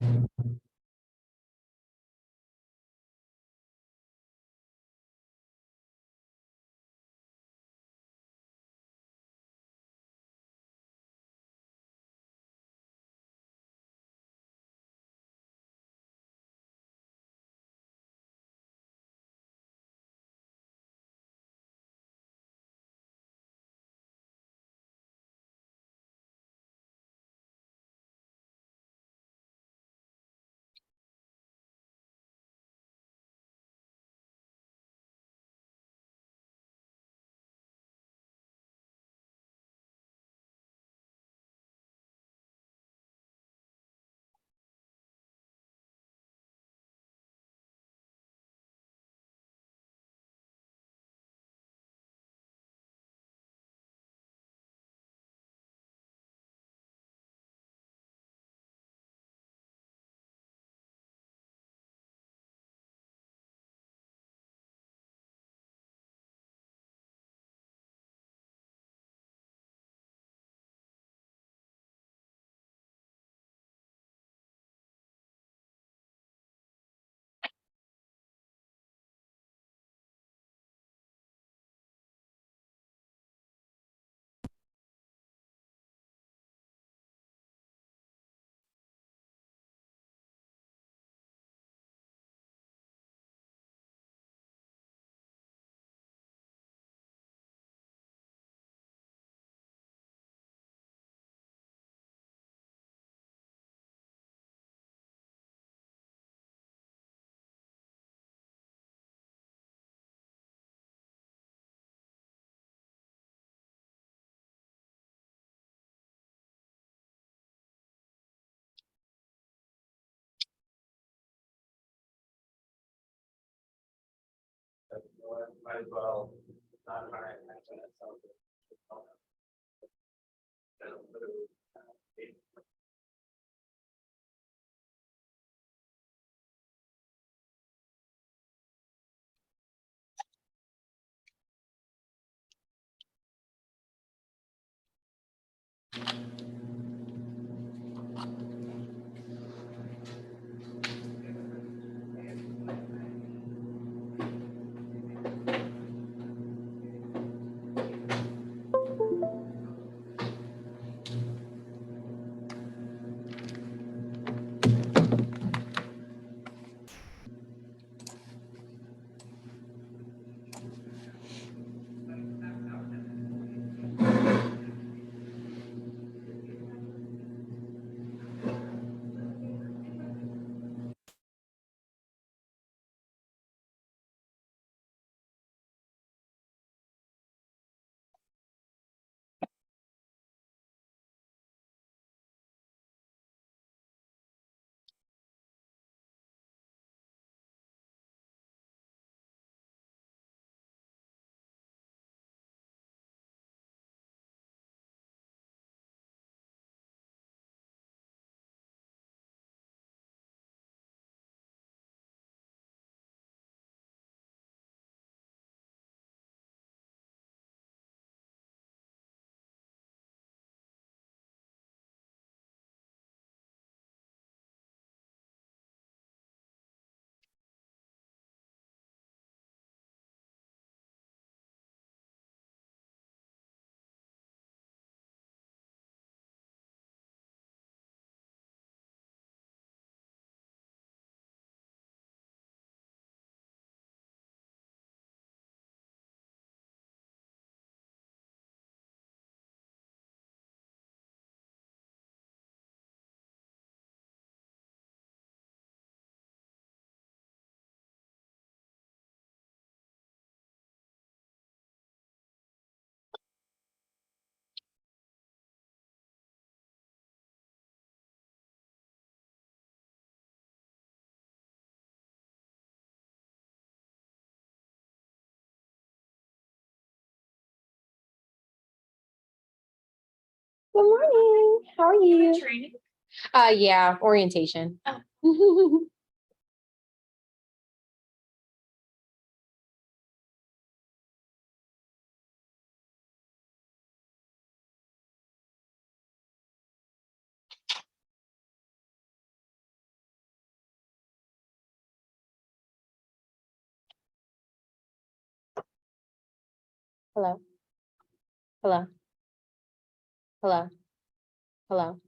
Might as well not try and mention it. Good morning. How are you? Training. Yeah, orientation. Oh. Hello. Hello. Hello. Hello.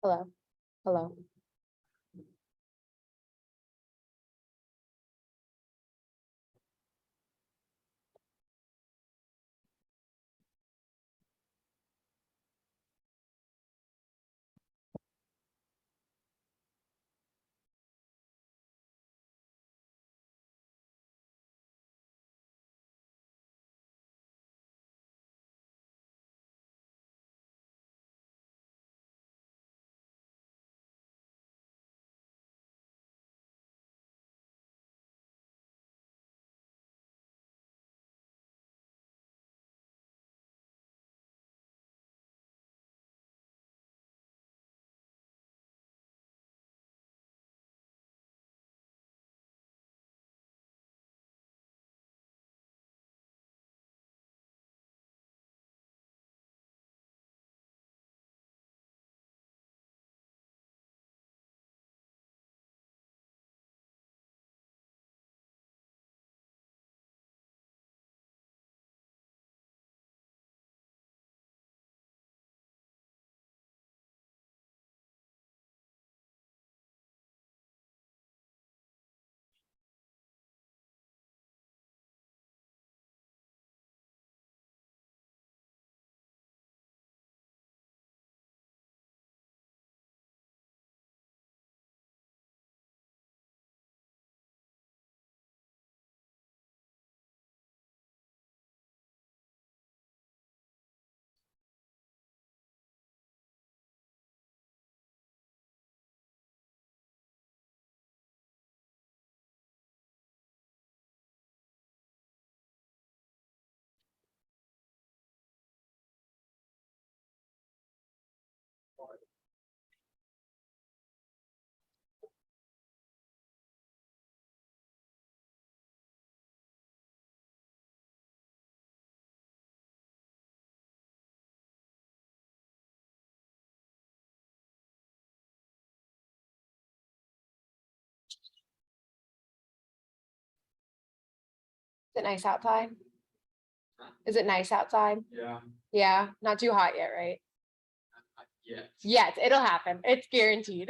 Hello. Hello. Is it nice outside? Is it nice outside? Yeah. Yeah, not too hot yet, right? Yeah. Yes, it'll happen. It's guaranteed.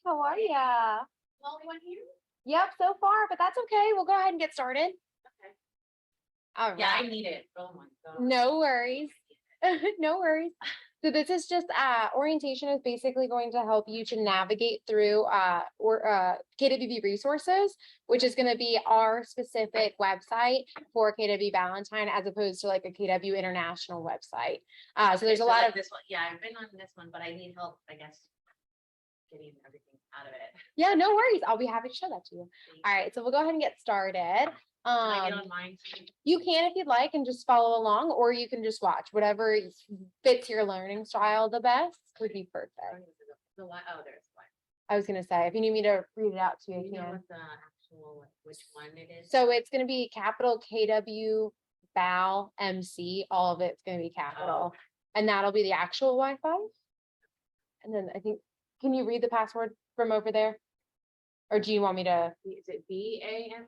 How are ya? Only one here? Yep, so far, but that's okay. We'll go ahead and get started. Okay. All right. Yeah, I need it. Oh my God. No worries. No worries. So this is just orientation is basically going to help you to navigate through KWB Resources, which is going to be our specific website for KW Valentine as opposed to like a KW International website. So there's a lot like of this one. Yeah, I've been on this one, but I need help, I guess, getting everything out of it. yeah, no worries. I'll be happy to show that to you. All right, so we'll go ahead and get started. Can I get on mine too? You can if you'd like and just follow along, or you can just watch whatever fits your learning style the best would be perfect. The one, oh, there's one. I was gonna say, if you need me to read it out to you, Do I you know can. what the actual, which one it is? So it's gonna be capital KW Val MC, all of it's gonna be capital. Oh. And that'll be the actual Wi-Fi. And then I think, can you read the password from over there? Or do you want me to Is it BAM?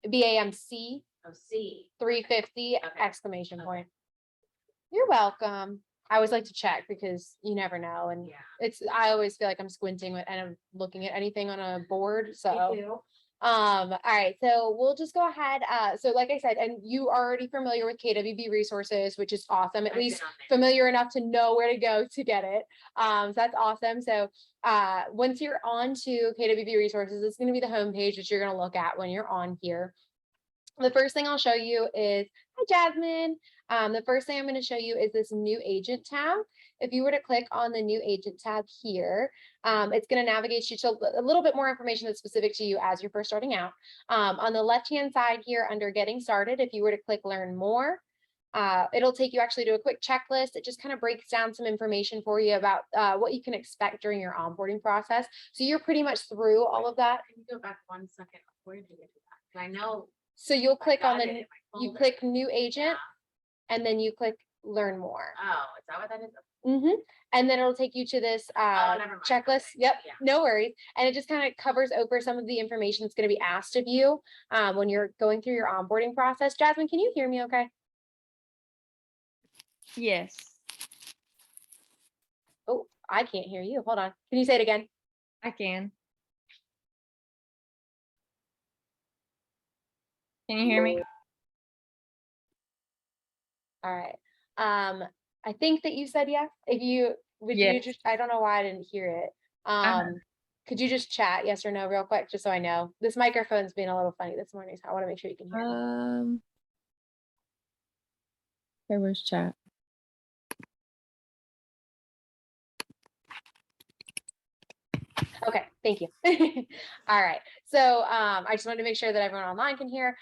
BAMC Oh, C. 350 Okay. exclamation Okay. point? You're welcome. I always like to check because you never know. And Yeah. I always feel like I'm squinting and I'm looking at anything on a board. Me So, too. all right. So we'll just go ahead. So like I said, and you are already familiar with KWB Resources, which is awesome. At I've least been on there. familiar enough to know where to go to get it. So that's awesome. So once you're on to KWB Resources, it's going to be the homepage that you're going to look at when you're on here. The first thing I'll show you is, hi Jasmine. The first thing I'm going to show you is this new agent tab. If you were to click on the new agent tab here, it's going to navigate you to a little bit more information that's specific to you as you're first starting out. On the left-hand side here under getting started, if you were to click learn more, it'll take you actually to a quick checklist. It just kind of breaks down some information for you about what you can expect during your onboarding process. So you're pretty much through all of that. Can you go back 1 second? Where did you get to that? 'Cause I know. So you'll I click on got the, it in my you folder. click new agent, Yeah. and then you click learn more. Oh, is that what that is? And then it'll take you to this never mind. checklist. Okay. Yep, Yeah. no worries. And it just kind of covers over some of the information that's going to be asked of you when you're going through your onboarding process. Jasmine, can you hear me okay? Yes. Oh, I can't hear you. Hold on. Can you say it again? I can. Can you hear me? All right. I think that you said yes. If you would you Yes. just, I don't know why I didn't hear it. Could you just chat yes or no real quick, just so I know? This microphone's being a little funny this morning, so I want to make sure you can hear me. There was chat. Okay, thank you. All right. So I just wanted to make sure that everyone online can hear.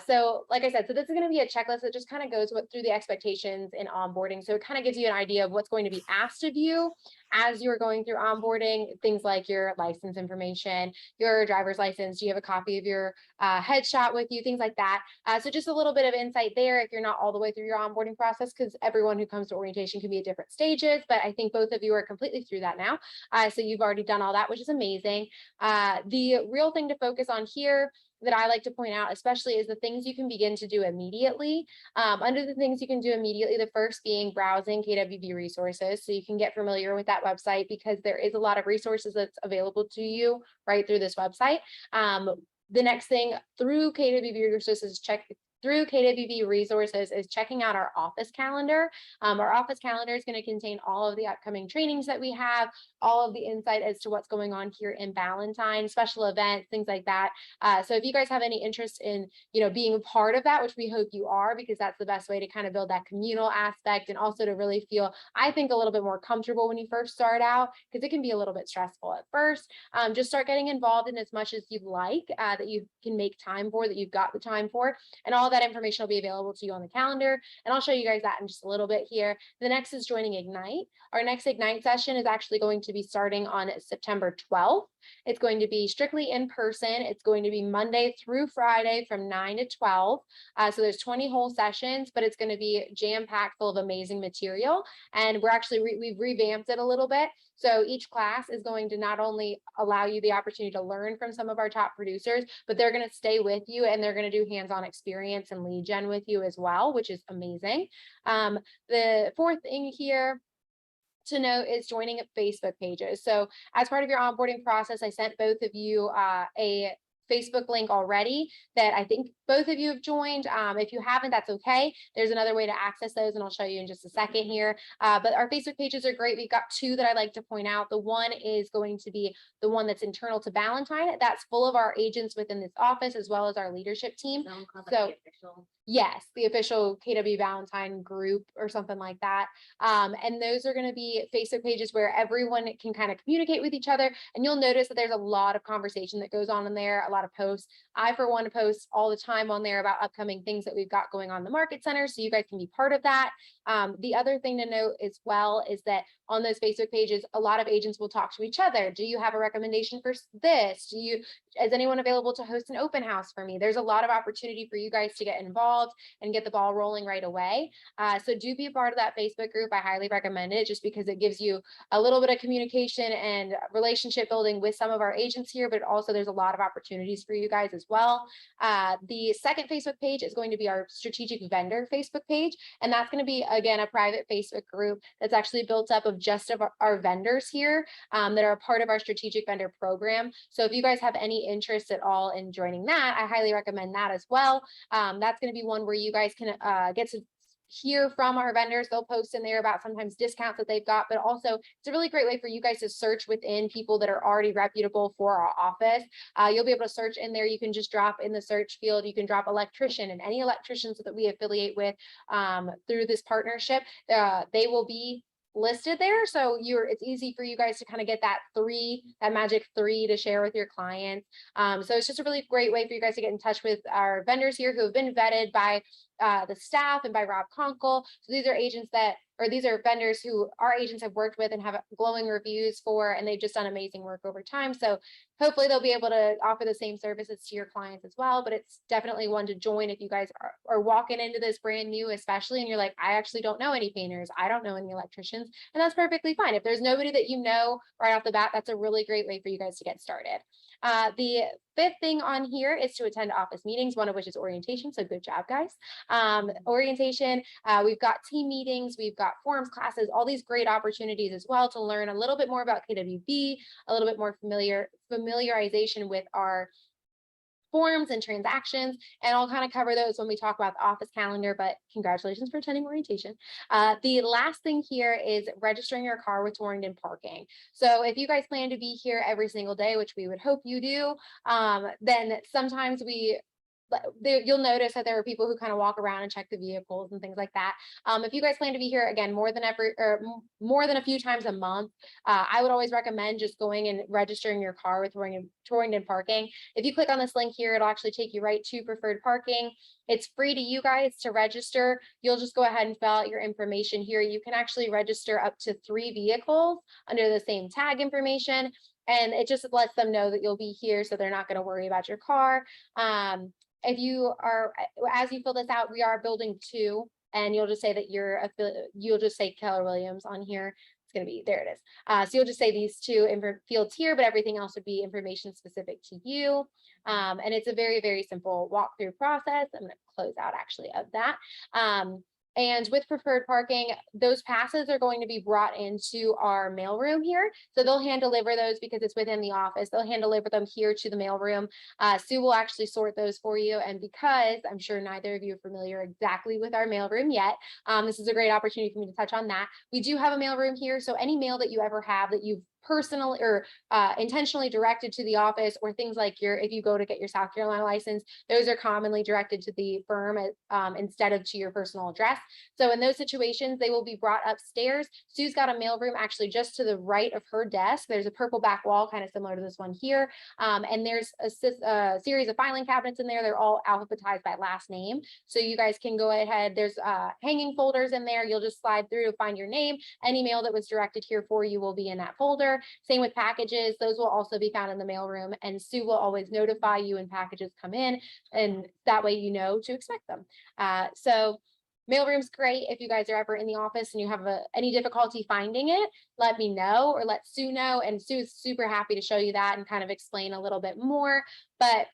So like I said, so this is going to be a checklist that just kind of goes through the expectations in onboarding. So it kind of gives you an idea of what's going to be asked of you as you're going through onboarding, things like your license information, your driver's license, do you have a copy of your headshot with you, things like that. So just a little bit of insight there if you're not all the way through your onboarding process, because everyone who comes to orientation can be at different stages, but I think both of you are completely through that now. So you've already done all that, which is amazing. The real thing to focus on here that I like to point out, especially, is the things you can begin to do immediately. Under the things you can do immediately, the first being browsing KWB Resources. So you can get familiar with that website because there is a lot of resources that's available to you right through this website. The next thing through KWB Resources, through KWB Resources is checking out our office calendar. Our office calendar is going to contain all of the upcoming trainings that we have, all of the insight as to what's going on here in Valentine, special events, things like that. So if you guys have any interest in, being a part of that, which we hope you are, because that's the best way to kind of build that communal aspect and also to really feel, I think, a little bit more comfortable when you first start out, because it can be a little bit stressful at first. Just start getting involved in as much as you'd like, that you can make time for, that you've got the time for, and all that information will be available to you on the calendar. And I'll show you guys that in just a little bit here. The next is joining Ignite. Our next Ignite session is actually going to be starting on September 12th. It's going to be strictly in person. It's going to be Monday through Friday from 9 to 12. So there's 20 whole sessions, but it's going to be jam-packed full of amazing material. And we're actually, we've revamped it a little bit. So each class is going to not only allow you the opportunity to learn from some of our top producers, but they're going to stay with you and they're going to do hands-on experience and lead gen with you as well, which is amazing. The fourth thing here to note is joining Facebook pages. So as part of your onboarding process, I sent both of you a Facebook link already that I think both of you have joined. If you haven't, that's okay. There's another way to access those, and I'll show you in just a second here. But our Facebook pages are great. We've got two that I like to point out. The one is going to be the one that's internal to Valentine. That's full of our agents within this office, as well as our leadership team. Someone called So- the official. Yes, the official KW Valentine group or something like that. And those are going to be Facebook pages where everyone can kind of communicate with each other. And you'll notice that there's a lot of conversation that goes on in there, a lot of posts. I, for one, post all the time on there about upcoming things that we've got going on in the market center. So you guys can be part of that. The other thing to note as well is that on those Facebook pages, a lot of agents will talk to each other. Do you have a recommendation for this? Is anyone available to host an open house for me? There's a lot of opportunity for you guys to get involved and get the ball rolling right away. So do be a part of that Facebook group. I highly recommend it just because it gives you a little bit of communication and relationship building with some of our agents here, but also there's a lot of opportunities for you guys as well. The second Facebook page is going to be our strategic vendor Facebook page. And that's going to be, again, a private Facebook group that's actually built up of just of our vendors here that are a part of our strategic vendor program. So if you guys have any interest at all in joining that, I highly recommend that as well. That's going to be one where you guys can get to hear from our vendors. They'll post in there about sometimes discounts that they've got, but also it's a really great way for you guys to search within people that are already reputable for our office. You'll be able to search in there. You can just drop in the search field. You can drop electrician, and any electricians that we affiliate with through this partnership, they will be listed there. So it's easy for you guys to kind of get that magic three to share with your clients. So it's just a really great way for you guys to get in touch with our vendors here who have been vetted by the staff and by Rob Conkle. So these are vendors who our agents have worked with and have glowing reviews for, and they've just done amazing work over time. So hopefully they'll be able to offer the same services to your clients as well. But it's definitely one to join if you guys are walking into this brand new, especially, and you're like, I actually don't know any painters. I don't know any electricians. And that's perfectly fine. If there's nobody that you know right off the bat, that's a really great way for you guys to get started. The fifth thing on here is to attend office meetings, one of which is orientation. So good job, guys. Orientation, we've got team meetings, we've got forums classes, all these great opportunities as well to learn a little bit more about KWB, a little bit more familiarization with our forms and transactions, and I'll kind of cover those when we talk about the office calendar, but congratulations for attending orientation. The last thing here is registering your car with Torrington Parking. So if you guys plan to be here every single day, which we would hope you do, then sometimes you'll notice that there are people who kind of walk around and check the vehicles and things like that. If you guys plan to be here again more than a few times a month, I would always recommend just going and registering your car with Torrington Parking. If you click on this link here, it'll actually take you right to preferred parking. It's free to you guys to register. You'll just go ahead and fill out your information here. You can actually register up to 3 vehicles under the same tag information, and it just lets them know that you'll be here, so they're not going to worry about your car. If you are, as you fill this out, we are building 2, and you'll just say that you'll just say Keller Williams on here. It's going to be, there it is. So you'll just say these 2 fields here, but everything else would be information specific to you. And it's a very, very simple walkthrough process. I'm going to close out actually of that. And with preferred parking, those passes are going to be brought into our mailroom here. So they'll hand deliver those because it's within the office. They'll hand deliver them here to the mailroom. Sue will actually sort those for you. And because I'm sure neither of you are familiar exactly with our mailroom yet, this is a great opportunity for me to touch on that. We do have a mailroom here. So any mail that you ever have that you've personally or intentionally directed to the office, or things like if you go to get your South Carolina license, those are commonly directed to the firm instead of to your personal address. So in those situations, they will be brought upstairs. Sue's got a mailroom actually just to the right of her desk. There's a purple back wall, kind of similar to this one here. And there's a series of filing cabinets in there. They're all alphabetized by last name. So you guys can go ahead. There's hanging folders in there. You'll just slide through to find your name. Any mail that was directed here for you will be in that folder. Same with packages. Those will also be found in the mailroom, and Sue will always notify you when packages come in, and that way you know to expect them. So mailroom's great. If you guys are ever in the office and you have any difficulty finding it, let me know or let Sue know, and Sue's super happy to show you that and kind of explain a little bit more. But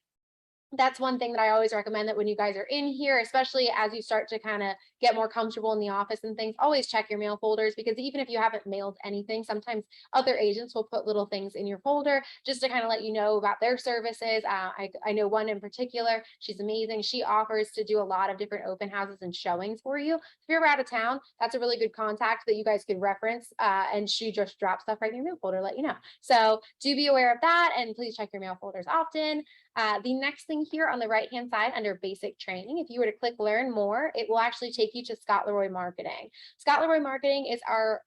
that's one thing that I always recommend, that when you guys are in here, especially as you start to kind of get more comfortable in the office and things, always check your mail folders, because even if you haven't mailed anything, sometimes other agents will put little things in your folder just to kind of let you know about their services. I know one in particular, she's amazing. She offers to do a lot of different open houses and showings for you. If you're ever out of town, that's a really good contact that you guys could reference, and she just drops stuff right in your mail folder, let you know. So do be aware of that, and please check your mail folders often. The next thing here on the right-hand side under basic training, if you were to click learn more, it will actually take you to Scott Leroy Marketing. Scott Leroy Marketing is our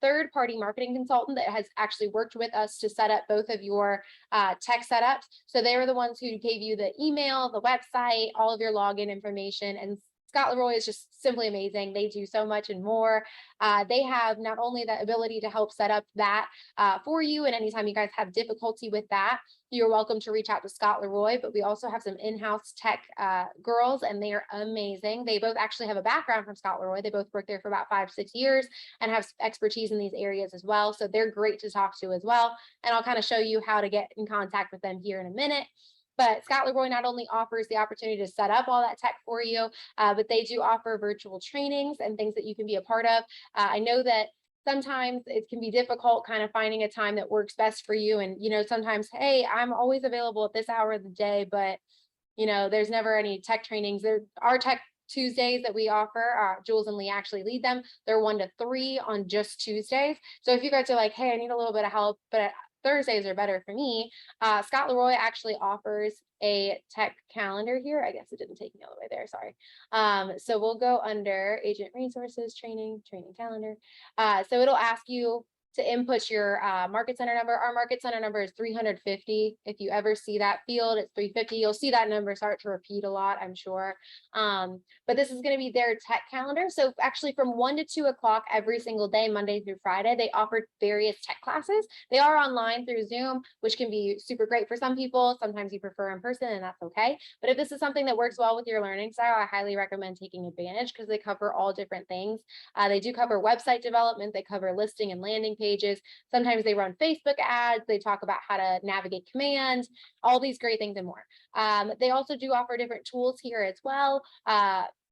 third-party marketing consultant that has actually worked with us to set up both of your tech setups. So they were the ones who gave you the email, the website, all of your login information, and Scott Leroy is just simply amazing. They do so much and more. They have not only the ability to help set up that for you, and anytime you guys have difficulty with that, you're welcome to reach out to Scott Leroy, but we also have some in-house tech girls, and they are amazing. They both actually have a background from Scott Leroy. They both worked there for about 5-6 years and have expertise in these areas as well. So they're great to talk to as well. And I'll kind of show you how to get in contact with them here in a minute. But Scott Leroy not only offers the opportunity to set up all that tech for you, but they do offer virtual trainings and things that you can be a part of. I know that sometimes it can be difficult kind of finding a time that works best for you. And, sometimes, hey, I'm always available at this hour of the day, but, there's never any tech trainings. There are tech Tuesdays that we offer. Jules and Lee actually lead them. They're 1 to 3 on just Tuesdays. So if you guys are like, hey, I need a little bit of help, but Thursdays are better for me, Scott Leroy actually offers a tech calendar here. I guess it didn't take me all the way there, sorry. So we'll go under agent resources, training calendar. So it'll ask you to input your market center number. Our market center number is 350. If you ever see that field, it's 350. You'll see that number start to repeat a lot, I'm sure. But this is going to be their tech calendar. So actually from 1 to 2 o'clock every single day, Monday through Friday, they offer various tech classes. They are online through Zoom, which can be super great for some people. Sometimes you prefer in person, and that's okay. But if this is something that works well with your learning style, I highly recommend taking advantage, because they cover all different things. They do cover website development. They cover listing and landing pages. Sometimes they run Facebook ads. They talk about how to navigate commands, all these great things and more. They also do offer different tools here as well,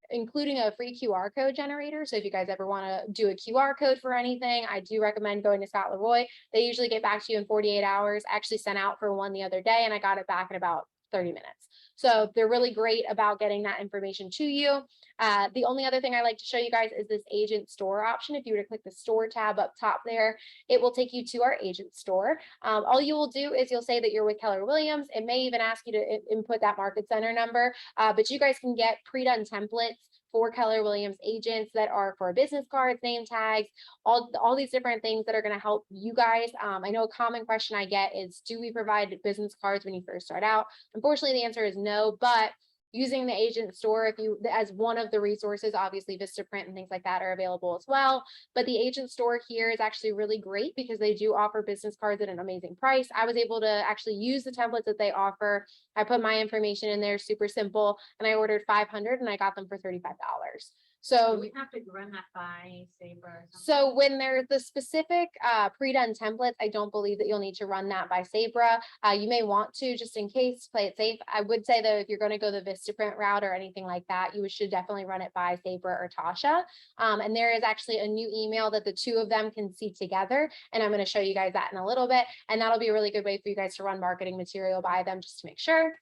including a free QR code generator. So if you guys ever want to do a QR code for anything, I do recommend going to Scott Leroy. They usually get back to you in 48 hours. I actually sent out for one the other day, and I got it back in about 30 minutes. So they're really great about getting that information to you. The only other thing I like to show you guys is this agent store option. If you were to click the store tab up top there, it will take you to our agent store. All you will do is you'll say that you're with Keller Williams. It may even ask you to input that market center number, but you guys can get pre-done templates for Keller Williams agents that are for business cards, name tags, all these different things that are going to help you guys. I know a common question I get is, do we provide business cards when you first start out? Unfortunately, the answer is no, but using the agent store, if you, as one of the resources, obviously Vistaprint and things like that are available as well. But the agent store here is actually really great because they do offer business cards at an amazing price. I was able to actually use the templates that they offer. I put my information in there, super simple, and I ordered 500 and I got them for $35. So we have to run that by Sabre or something? So when there's the specific pre-done templates, I don't believe that you'll need to run that by Sabre. You may want to, just in case, play it safe. I would say though, if you're going to go the Vistaprint route or anything like that, you should definitely run it by Sabre or Tasha. And there is actually a new email that the two of them can see together. And I'm going to show you guys that in a little bit. And that'll be a really good way for you guys to run marketing material by them just to make sure.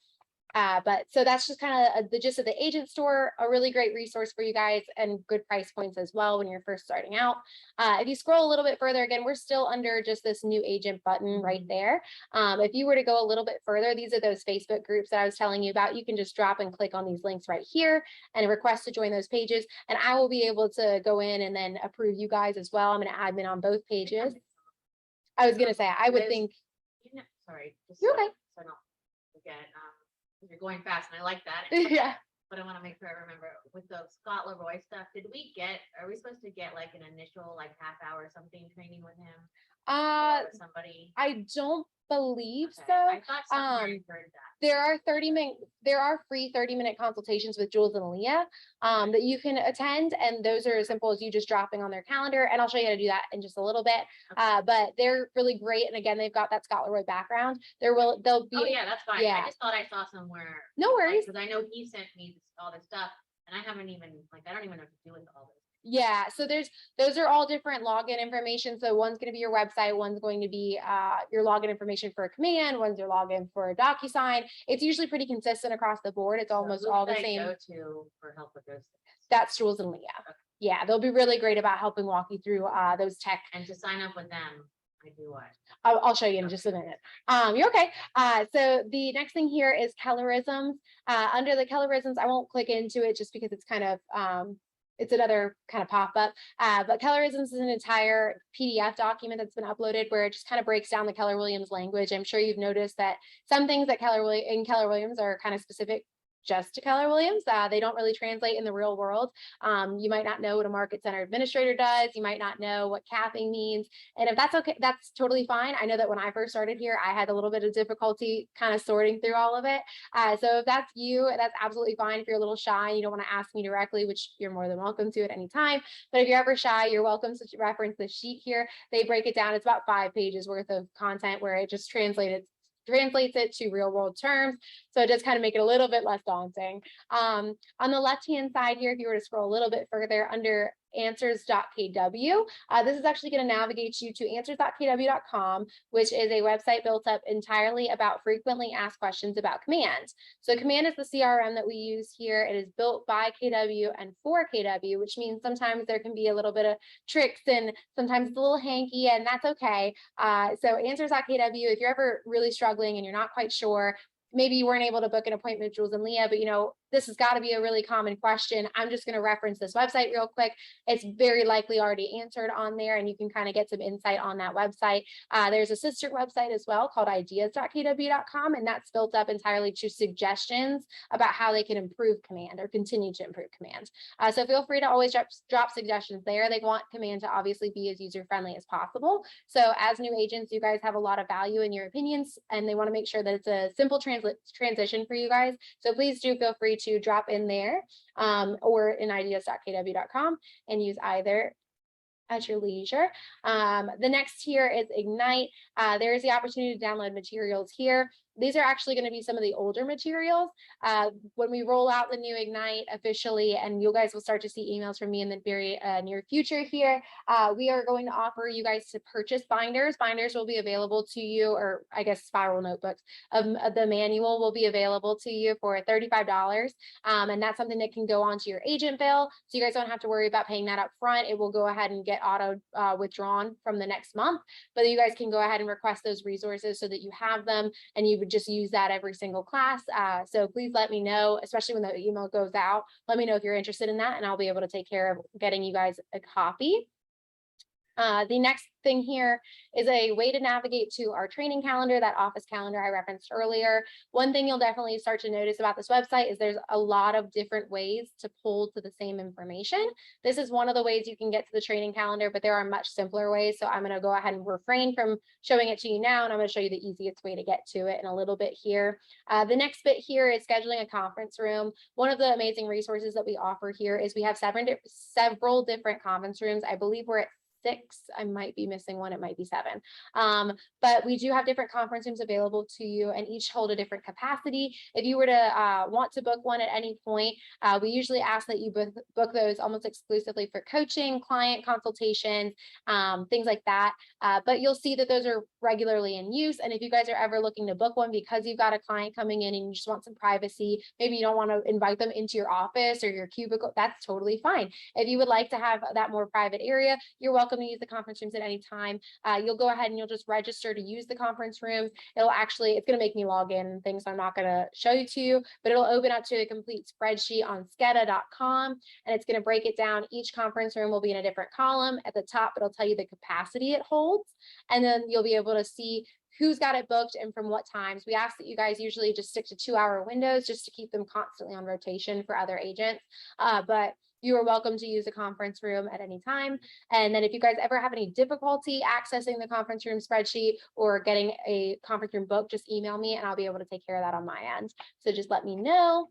But so that's just kind of the gist of the agent store, a really great resource for you guys and good price points as well when you're first starting out. If you scroll a little bit further, again, we're still under just this new agent button right there. If you were to go a little bit further, these are those Facebook groups that I was telling you about. You can just drop and click on these links right here and request to join those pages. And I will be able to go in and then approve you guys as well. I'm going to admin on both pages. I was going to say, I would think. Sorry. Just You're okay. So I don't forget. You're going fast and I like that. Yeah. But I want to make sure I remember with the Scott Leroy stuff, are we supposed to get like an initial like half hour or something training with him? Or somebody? I don't believe Okay. so. I thought somebody heard that. There are free 30-minute consultations with Jules and Leah that you can attend, and those are as simple as you just dropping on their calendar, and I'll show you how to do that in just a little bit. Okay. But they're really great, and again, they'll be Oh yeah, that's fine. Yeah. I just thought I saw somewhere. No worries. Because I know he sent me all this stuff, And I haven't even, like, I don't even know what to do with all this. Yeah, so those are all different login information. So one's going to be your website, one's going to be your login information for a command, one's your login for a DocuSign. It's usually pretty consistent across the board. It's So almost who all the should I same. Go to for help with those things? That's Jules and Leah. Yeah, they'll be really great about helping walk you through those tech. And to sign up with them, I do what? I'll show you in just a minute. You're okay. So the next thing here is Colorisms. Under the Colorisms, I won't click into it just because it's kind of it's another kind of pop-up, but Colorisms is an entire PDF document that's been uploaded where it just kind of breaks down the Keller Williams language. I'm sure you've noticed that some things that Keller Williams are kind of specific just to Keller Williams. They don't really translate in the real world. You might not know what a market center administrator does. You might not know what capping means. And if that's okay, that's totally fine. I know that when I first started here, I had a little bit of difficulty kind of sorting through all of it. So if that's you, that's absolutely fine. If you're a little shy and you don't want to ask me directly, which you're more than welcome to at any time. But if you're ever shy, you're welcome to reference the sheet here. They break it down. It's about 5 pages worth of content where it just translates it to real world terms. So it does kind of make it a little bit less daunting. On the left-hand side here, if you were to scroll a little bit further under answers.kw, this is actually going to navigate you to answers.kw.com, which is a website built up entirely about frequently asked questions about command. So command is the CRM that we use here. It is built by KW and for KW, which means sometimes there can be a little bit of tricks and sometimes it's a little hanky, and that's okay. So answers.kw, if you're ever really struggling and you're not quite sure, maybe you weren't able to book an appointment with Jules and Leah, but you know, this has got to be a really common question. I'm just going to reference this website real quick. It's very likely already answered on there, and you can kind of get some insight on that website. There's a sister website as well called ideas.kw.com, and that's built up entirely to suggestions about how they can improve command or continue to improve command. So feel free to always drop suggestions there. They want command to obviously be as user-friendly as possible. So as new agents, you guys have a lot of value in your opinions, and they want to make sure that it's a simple transition for you guys. So please do feel free to drop in there or in ideas.kw.com and use either at your leisure. The next here is Ignite. There is the opportunity to download materials here. These are actually going to be some of the older materials. When we roll out the new Ignite officially, and you guys will start to see emails from me in the very near future here, we are going to offer you guys to purchase binders. Binders will be available to you, or I guess spiral notebooks. The manual will be available to you for $35. And that's something that can go onto your agent bill. So you guys don't have to worry about paying that up front. It will go ahead and get auto withdrawn from the next month. But you guys can go ahead and request those resources so that you have them and you would just use that every single class. So please let me know, especially when the email goes out, let me know if you're interested in that, and I'll be able to take care of getting you guys a copy. The next thing here is a way to navigate to our training calendar, that office calendar I referenced earlier. One thing you'll definitely start to notice about this website is there's a lot of different ways to pull to the same information. This is one of the ways you can get to the training calendar, but there are much simpler ways. So I'm going to go ahead and refrain from showing it to you now, and I'm going to show you the easiest way to get to it in a little bit here. The next bit here is scheduling a conference room. One of the amazing resources that we offer here is we have several different conference rooms. I believe we're at 6. I might be missing one. It might be 7. But we do have different conference rooms available to you, and each hold a different capacity. If you were to want to book one at any point, we usually ask that you book those almost exclusively for coaching, client consultations, things like that. But you'll see that those are regularly in use. And if you guys are ever looking to book one because you've got a client coming in and you just want some privacy, maybe you don't want to invite them into your office or your cubicle, that's totally fine. If you would like to have that more private area, you're welcome to use the conference rooms at any time. You'll go ahead and you'll just register to use the conference rooms. It's going to make me log in and things I'm not going to show you to you, but it'll open up to a complete spreadsheet on skeda.com, and it's going to break it down. Each conference room will be in a different column. At the top, it'll tell you the capacity it holds, and then you'll be able to see who's got it booked and from what times. We ask that you guys usually just stick to 2-hour windows just to keep them constantly on rotation for other agents. But you are welcome to use a conference room at any time. And then if you guys ever have any difficulty accessing the conference room spreadsheet or getting a conference room book, just email me and I'll be able to take care of that on my end. So just let me know.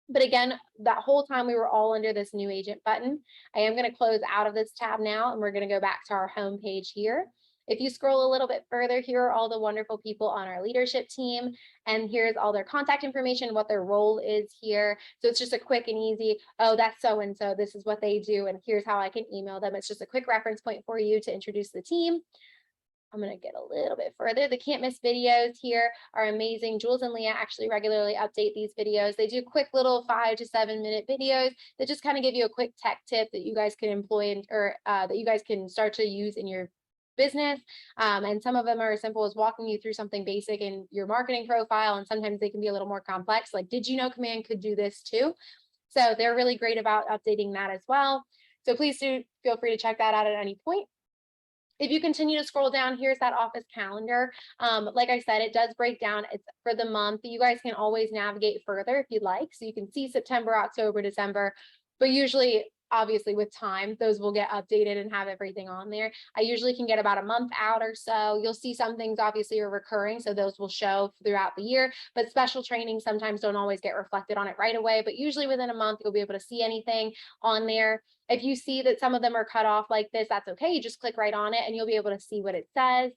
But again, that whole time we were all under this new agent button. I am going to close out of this tab now, and we're going to go back to our home page here. If you scroll a little bit further, here are all the wonderful people on our leadership team, and here's all their contact information, what their role is here. So it's just a quick and easy, oh, that's so-and-so, this is what they do, and here's how I can email them. It's just a quick reference point for you to introduce the team. I'm going to get a little bit further. The can't miss videos here are amazing. Jules and Leah actually regularly update these videos. They do quick little 5 to 7 minute videos that just kind of give you a quick tech tip that you guys can employ or that you guys can start to use in your business. And some of them are as simple as walking you through something basic in your marketing profile. And sometimes they can be a little more complex. Like, did you know Command could do this too? So they're really great about updating that as well. So please do feel free to check that out at any point. If you continue to scroll down, here's that office calendar. Like I said, it does break down. It's for the month. You guys can always navigate further if you'd like. So you can see September, October, December, but usually, obviously with time, those will get updated and have everything on there. I usually can get about a month out or so. You'll see some things obviously are recurring, so those will show throughout the year, but special trainings sometimes don't always get reflected on it right away, but usually within a month, you'll be able to see anything on there. If you see that some of them are cut off like this, that's okay. You just click right on it and you'll be able to see what it says.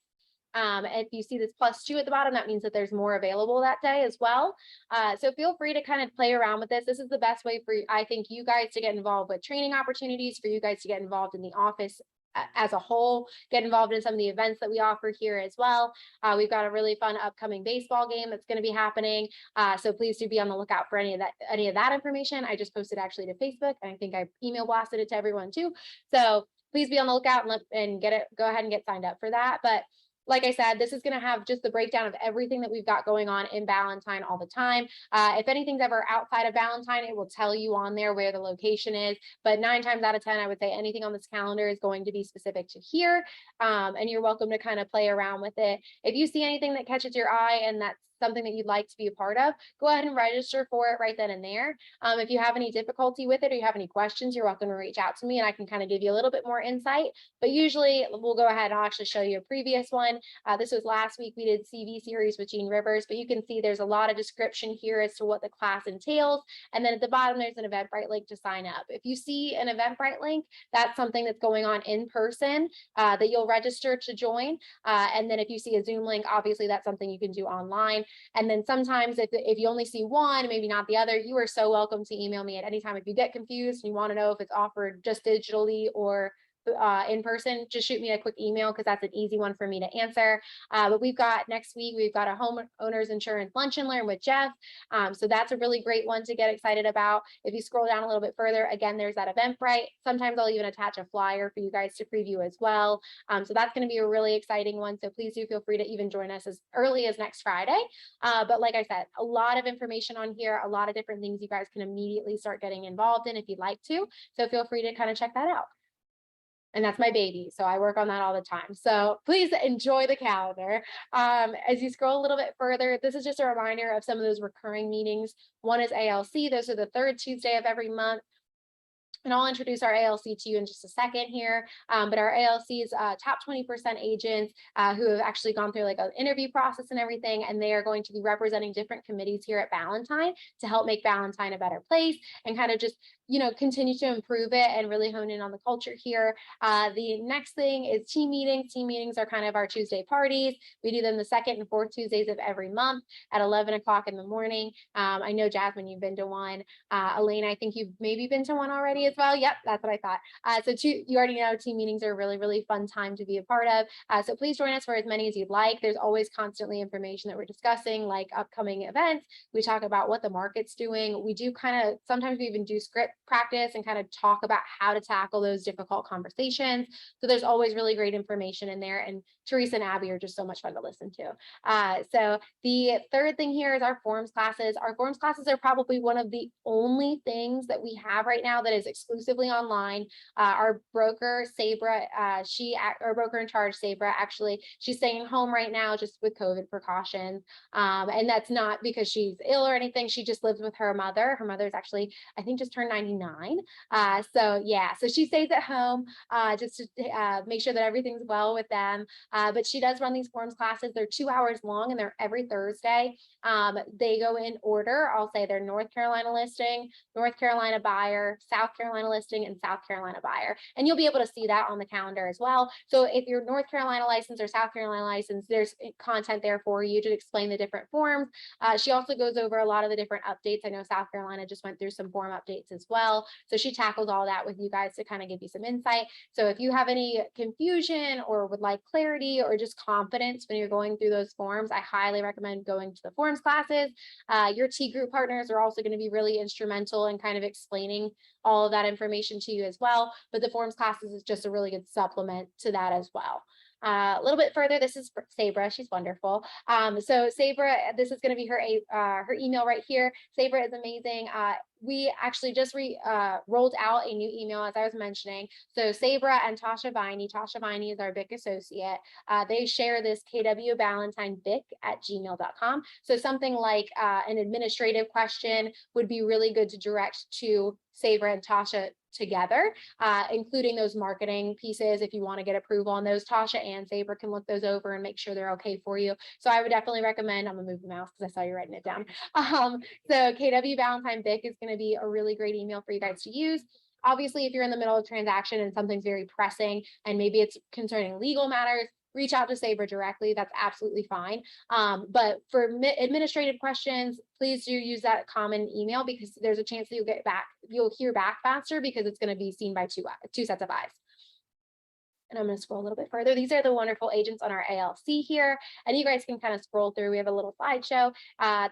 If you see this +2 at the bottom, that means that there's more available that day as well. So feel free to kind of play around with this. This is the best way for, I think, you guys to get involved with training opportunities, for you guys to get involved in the office as a whole, get involved in some of the events that we offer here as well. We've got a really fun upcoming baseball game that's going to be happening. So please do be on the lookout for any of that information. I just posted actually to Facebook, and I think I email blasted it to everyone too. So please be on the lookout and go ahead and get signed up for that. But like I said, this is going to have just the breakdown of everything that we've got going on in Valentine all the time. If anything's ever outside of Valentine, it will tell you on there where the location is. But 9 times out of 10, I would say anything on this calendar is going to be specific to here. And you're welcome to kind of play around with it. If you see anything that catches your eye and that's something that you'd like to be a part of, go ahead and register for it right then and there. If you have any difficulty with it or you have any questions, you're welcome to reach out to me and I can kind of give you a little bit more insight. But usually we'll go ahead and I'll actually show you a previous one. This was last week. We did CV series with Jean Rivers, but you can see there's a lot of description here as to what the class entails. And then at the bottom, there's an Eventbrite link to sign up. If you see an Eventbrite link, that's something that's going on in person that you'll register to join. And then if you see a Zoom link, obviously that's something you can do online. And then sometimes if you only see one, maybe not the other, you are so welcome to email me at any time. If you get confused and you want to know if it's offered just digitally or in person, just shoot me a quick email because that's an easy one for me to answer. But we've got next week, we've got a homeowners insurance lunch and learn with Jeff. So that's a really great one to get excited about. If you scroll down a little bit further, again, there's that Eventbrite. Sometimes I'll even attach a flyer for you guys to preview as well. So that's going to be a really exciting one. So please do feel free to even join us as early as next Friday. But like I said, a lot of information on here, a lot of different things you guys can immediately start getting involved in if you'd like to. So feel free to kind of check that out. And that's my baby. So I work on that all the time. So please enjoy the calendar. As you scroll a little bit further, this is just a reminder of some of those recurring meetings. One is ALC. Those are the 3rd Tuesday of every month. And I'll introduce our ALC to you in just a second here. But our ALC is top 20% agents who have actually gone through like an interview process and everything. And they are going to be representing different committees here at Valentine to help make Valentine a better place and kind of just, you know, continue to improve it and really hone in on the culture here. The next thing is team meetings. Team meetings are kind of our Tuesday parties. We do them the 2nd and 4th Tuesdays of every month at 11 o'clock in the morning. I know, Jasmine, you've been to one. Elena, I think you've maybe been to one already as well. Yep, that's what I thought. So you already know team meetings are a really, really fun time to be a part of. So please join us for as many as you'd like. There's always constantly information that we're discussing, like upcoming events. We talk about what the market's doing. We do kind of, sometimes we even do script practice and kind of talk about how to tackle those difficult conversations. So there's always really great information in there. And Teresa and Abby are just so much fun to listen to. So the 3rd thing here is our forms classes. Our forms classes are probably one of the only things that we have right now that is exclusively online. Our broker, Sabra, our broker in charge, Sabra, actually, she's staying home right now just with COVID precautions. And that's not because she's ill or anything. She just lives with her mother. Her mother's actually, I think, just turned 99. 49. So yeah, so she stays at home just to make sure that everything's well with them. But she does run these forms classes. They're 2 hours long and they're every Thursday. They go in order. I'll say they're North Carolina listing, North Carolina buyer, South Carolina listing, and South Carolina buyer. And you'll be able to see that on the calendar as well. So if you're North Carolina license or South Carolina license, there's content there for you to explain the different forms. She also goes over a lot of the different updates. I know South Carolina just went through some form updates as well. So she tackles all that with you guys to kind of give you some insight. So if you have any confusion or would like clarity or just confidence when you're going through those forms, I highly recommend going to the forms classes. Your T group partners are also going to be really instrumental in kind of explaining all of that information to you as well. But the forms classes is just a really good supplement to that as well. A little bit further, this is Sabra. She's wonderful. So Sabra, this is going to be her email right here. Sabra is amazing. We actually just rolled out a new email, as I was mentioning. So Sabra and Tasha Viney is our BIC associate. They share this KW Valentine BIC@gmail.com. So something like an administrative question would be really good to direct to Sabra and Tasha together, including those marketing pieces. If you want to get approval on those, Tasha and Sabra can look those over and make sure they're okay for you. So I would definitely recommend, I'm gonna move the mouse because I saw you writing it down. So KW Valentine BIC is going to be a really great email for you guys to use. Obviously, if you're in the middle of a transaction and something's very pressing and maybe it's concerning legal matters, reach out to Sabra directly. That's absolutely fine. But for administrative questions, please do use that common email because there's a chance that you'll hear back faster because it's going to be seen by two sets of eyes. And I'm going to scroll a little bit further. These are the wonderful agents on our ALC here. And you guys can kind of scroll through. We have a little slideshow.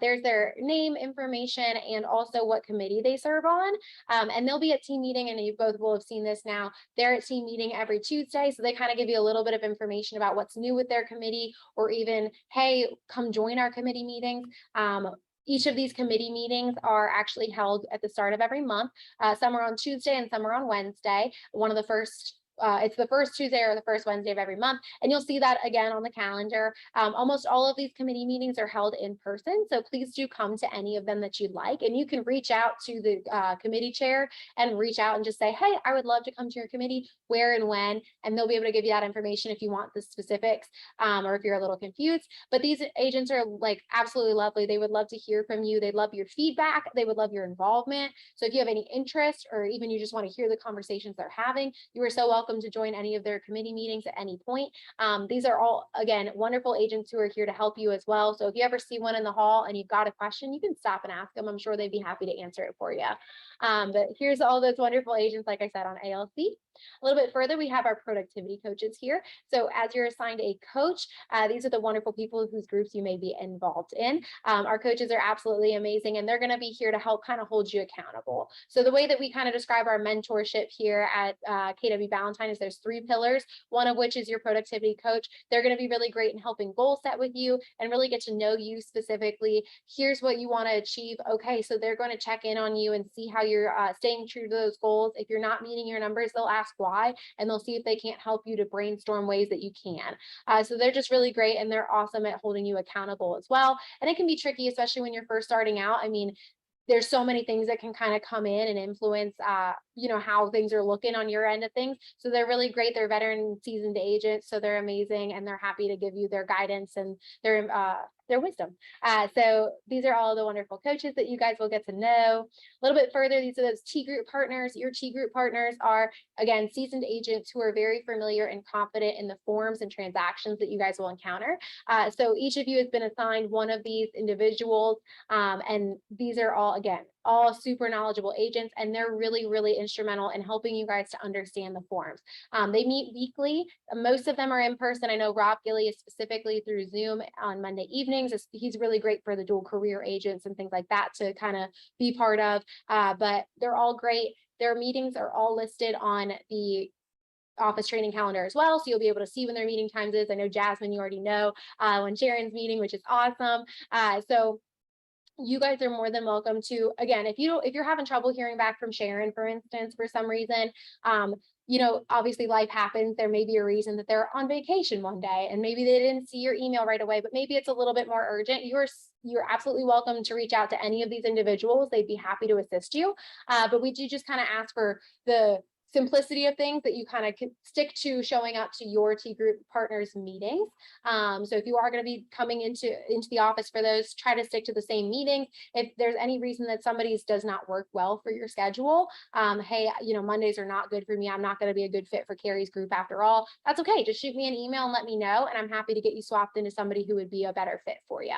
There's their name, information, and also what committee they serve on. And they'll be at team meeting, and you both will have seen this now. They're at team meeting every Tuesday. So they kind of give you a little bit of information about what's new with their committee, or even, hey, come join our committee meetings. Each of these committee meetings are actually held at the start of every month. Some are on Tuesday and some are on Wednesday. It's the first Tuesday or the first Wednesday of every month, and you'll see that again on the calendar. Almost all of these committee meetings are held in person, so please do come to any of them that you'd like, and you can reach out to the committee chair and reach out and just say, hey, I would love to come to your committee, where and when, and they'll be able to give you that information if you want the specifics, or if you're a little confused. But these agents are like absolutely lovely. They would love to hear from you. They'd love your feedback. They would love your involvement. So if you have any interest, or even you just want to hear the conversations they're having, you are so welcome to join any of their committee meetings at any point. These are all, again, wonderful agents who are here to help you as well. So if you ever see one in the hall and you've got a question, you can stop and ask them. I'm sure they'd be happy to answer it for you. But here's all those wonderful agents, like I said, on ALC. A little bit further, we have our productivity coaches here. So as you're assigned a coach, these are the wonderful people whose groups you may be involved in. Our coaches are absolutely amazing, and they're going to be here to help kind of hold you accountable. So the way that we kind of describe our mentorship here at KW Valentine is there's 3 pillars, one of which is your productivity coach. They're going to be really great in helping goal set with you and really get to know you specifically. Here's what you want to achieve. Okay, so they're going to check in on you and see how you're staying true to those goals. If you're not meeting your numbers, they'll ask why, and they'll see if they can't help you to brainstorm ways that you can. So they're just really great, and they're awesome at holding you accountable as well. And it can be tricky, especially when you're first starting out. I mean, there's so many things that can kind of come in and influence, how things are looking on your end of things. So they're really great. They're veteran seasoned agents. So they're amazing, and they're happy to give you their guidance and their wisdom. So these are all the wonderful coaches that you guys will get to know. A little bit further, these are those T group partners. Your T group partners are, again, seasoned agents who are very familiar and confident in the forms and transactions that you guys will encounter. So each of you has been assigned one of these individuals, and these are all, again, all super knowledgeable agents, and they're really, really instrumental in helping you guys to understand the forms. They meet weekly. Most of them are in person. I know Rob Gilly is specifically through Zoom on Monday evenings. He's really great for the dual career agents and things like that to kind of be part of, but they're all great. Their meetings are all listed on the office training calendar as well, so you'll be able to see when their meeting times is. I know Jasmine, you already know when Sharon's meeting, which is awesome. So you guys are more than welcome to, again, if you're having trouble hearing back from Sharon, for instance, for some reason, you know, obviously life happens. There may be a reason that they're on vacation one day and maybe they didn't see your email right away, but maybe it's a little bit more urgent. You're absolutely welcome to reach out to any of these individuals. They'd be happy to assist you. But we do just kind of ask for the simplicity of things, that you kind of stick to showing up to your T group partners meetings. So if you are going to be coming into the office for those, try to stick to the same meetings. If there's any reason that somebody's does not work well for your schedule, hey, you know, Mondays are not good for me, I'm not going to be a good fit for Carrie's group after all, that's okay. Just shoot me an email and let me know, and I'm happy to get you swapped into somebody who would be a better fit for you.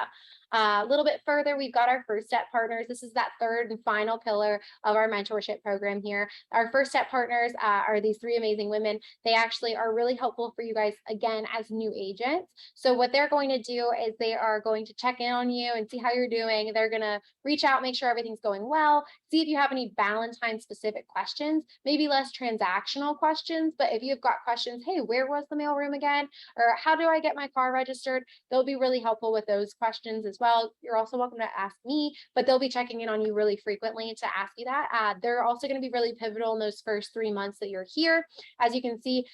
A little bit further, we've got our first step partners. This is that third and final pillar of our mentorship program here. Our first step partners are these three amazing women. They actually are really helpful for you guys, again, as new agents. So what they're going to do is they are going to check in on you and see how you're doing. They're going to reach out, make sure everything's going well, see if you have any Valentine specific questions, maybe less transactional questions, but if you've got questions, hey, where was the mailroom again? Or how do I get my car registered? They'll be really helpful with those questions as well. You're also welcome to ask me, but they'll be checking in on you really frequently to ask you that. They're also going to be really pivotal in those first 3 months that you're here. As you can see,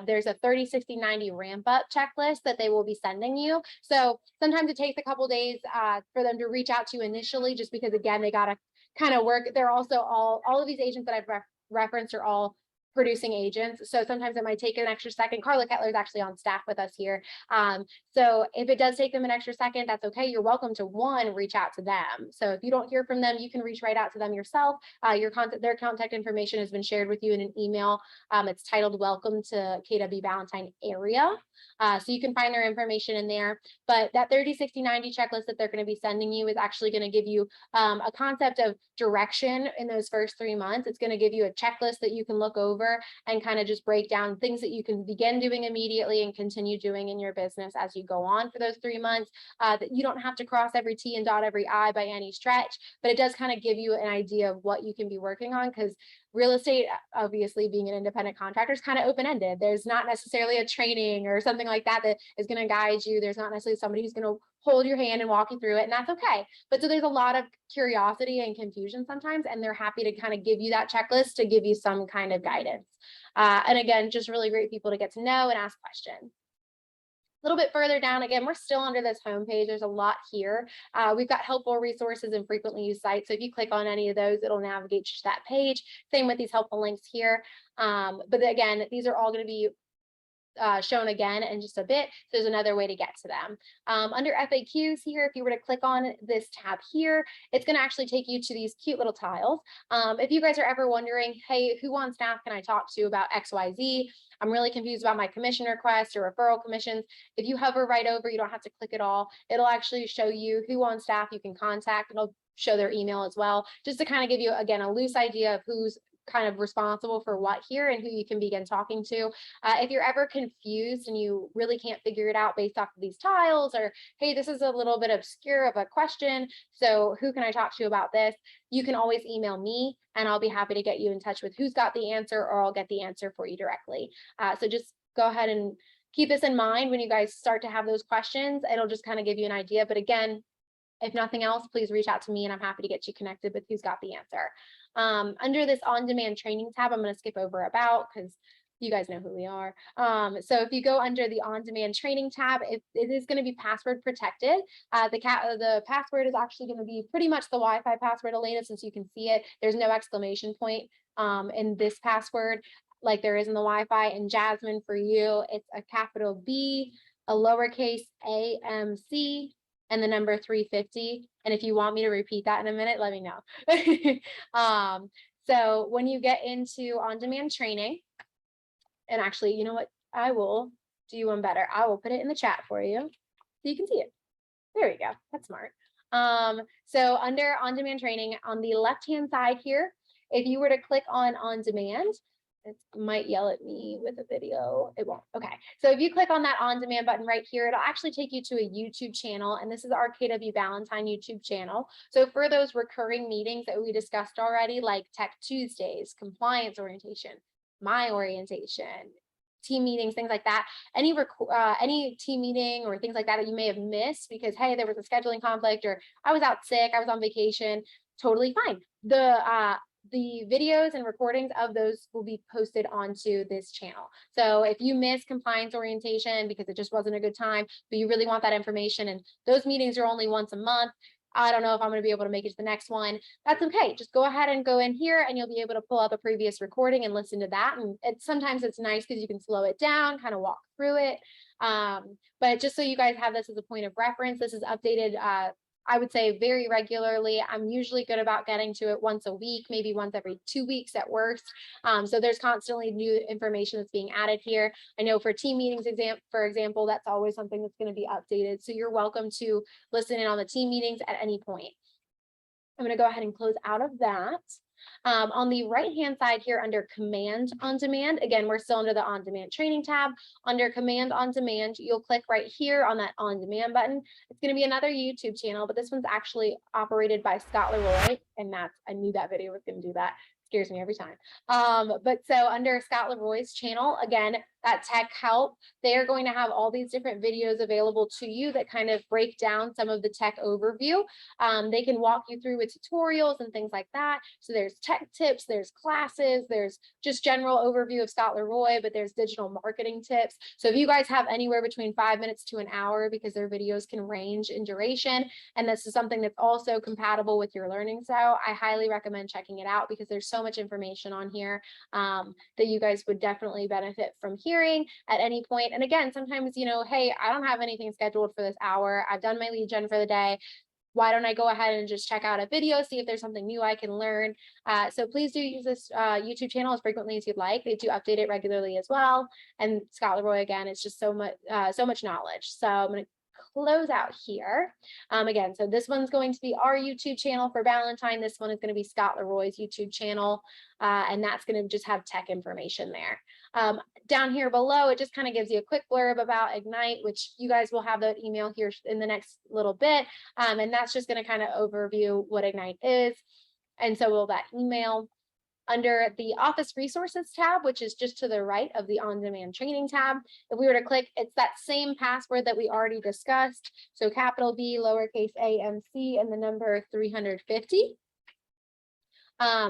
there's a 30, 60, 90 ramp up checklist that they will be sending you. So sometimes it takes a couple days for them to reach out to you initially, just because, again, they got to kind of work. They're also all of these agents that I've referenced are all producing agents. So sometimes it might take an extra second. Carla Kettler is actually on staff with us here. So if it does take them an extra second, that's okay. You're welcome to reach out to them. So if you don't hear from them, you can reach right out to them yourself. Their contact information has been shared with you in an email. It's titled Welcome to KW Valentine Area. So you can find their information in there. But that 30, 60, 90 checklist that they're going to be sending you is actually going to give you a concept of direction in those first 3 months. It's going to give you a checklist that you can look over and kind of just break down things that you can begin doing immediately and continue doing in your business as you go on for those 3 months. That you don't have to cross every T and dot every I by any stretch, but it does kind of give you an idea of what you can be working on, because real estate, obviously being an independent contractor, is kind of open-ended. There's not necessarily a training or something like that that is going to guide you. There's not necessarily somebody who's going to hold your hand and walk you through it, and that's okay. But so there's a lot of curiosity and confusion sometimes, and they're happy to kind of give you that checklist to give you some kind of guidance. And again, just really great people to get to know and ask questions. A little bit further down, again, we're still under this homepage. There's a lot here. We've got helpful resources and frequently used sites. So if you click on any of those, it'll navigate you to that page. Same with these helpful links here. But again, these are all going to be shown again in just a bit. So there's another way to get to them. Under FAQs here, if you were to click on this tab here, it's going to actually take you to these cute little tiles. If you guys are ever wondering, hey, who on staff can I talk to about XYZ? I'm really confused about my commission request or referral commissions. If you hover right over, you don't have to click it all. It'll actually show you who on staff you can contact. It'll show their email as well, just to kind of give you, again, a loose idea of who's kind of responsible for what here and who you can begin talking to. If you're ever confused and you really can't figure it out based off of these tiles, or hey, this is a little bit obscure of a question, so who can I talk to about this? You can always email me and I'll be happy to get you in touch with who's got the answer, or I'll get the answer for you directly. So just go ahead and keep this in mind when you guys start to have those questions. It'll just kind of give you an idea. But again, if nothing else, please reach out to me and I'm happy to get you connected with who's got the answer. Under this on-demand training tab, I'm going to skip over about, because you guys know who we are. So if you go under the on-demand training tab, it is going to be password protected. The password is actually going to be pretty much the Wi-Fi password, Elena, since you can see it. There's no exclamation point in this password like there is in the Wi-Fi. And Jasmine, for you, it's a capital B, a lowercase AMC, and the number 350. And if you want me to repeat that in a minute, let me know. So when you get into on-demand training, and actually, you know what? I will do you one better. I will put it in the chat for you so you can see it. There we go. That's smart. So under on-demand training, on the left-hand side here, if you were to click on demand, it might yell at me with a video. It won't. Okay. So if you click on that on-demand button right here, it'll actually take you to a YouTube channel. And this is our KW Valentine YouTube channel. So for those recurring meetings that we discussed already, like Tech Tuesdays, compliance orientation, my orientation, team meetings, things like that, any team meeting or things like that you may have missed because, hey, there was a scheduling conflict, or I was out sick, I was on vacation, totally fine. the videos and recordings of those will be posted onto this channel. So if you miss compliance orientation because it just wasn't a good time, but you really want that information, and those meetings are only once a month, I don't know if I'm going to be able to make it to the next one. That's okay. Just go ahead and go in here and you'll be able to pull up a previous recording and listen to that. And sometimes it's nice because you can slow it down, kind of walk through it. But just so you guys have this as a point of reference, this is updated, I would say very regularly. I'm usually good about getting to it once a week, maybe once every 2 weeks at worst. So there's constantly new information that's being added here. I know for team meetings, for example, that's always something that's going to be updated. So you're welcome to listen in on the team meetings at any point. I'm going to go ahead and close out of that. On the right-hand side here under Command on Demand, again, we're still under the On Demand Training tab. Under Command on Demand, you'll click right here on that On Demand button. It's going to be another YouTube channel, but this one's actually operated by Scott Leroy, and I knew that video was going to do that. Scares me every time. But so under Scott Leroy's channel, again, that tech help, they're going to have all these different videos available to you that kind of break down some of the tech overview. They can walk you through with tutorials and things like that. So there's tech tips, there's classes, there's just general overview of Scott Leroy, but there's digital marketing tips. So if you guys have anywhere between 5 minutes to an hour, because their videos can range in duration, and this is something that's also compatible with your learning style, I highly recommend checking it out because there's so much information on here that you guys would definitely benefit from hearing at any point. And again, sometimes, hey, I don't have anything scheduled for this hour. I've done my lead gen for the day. Why don't I go ahead and just check out a video, see if there's something new I can learn. So please do use this YouTube channel as frequently as you'd like. They do update it regularly as well. And Scott Leroy, again, it's just so much knowledge. So I'm going to close out here. Again, so this one's going to be our YouTube channel for Valentine. This one is going to be Scott Leroy's YouTube channel, and that's going to just have tech information there. Down here below, it just kind of gives you a quick blurb about Ignite, which you guys will have that email here in the next little bit, and that's just going to kind of overview what Ignite is, and so will that email. Under the Office Resources tab, which is just to the right of the On Demand Training tab, if we were to click, it's that same password that we already discussed. So capital B, lowercase a, MC, and the number 350.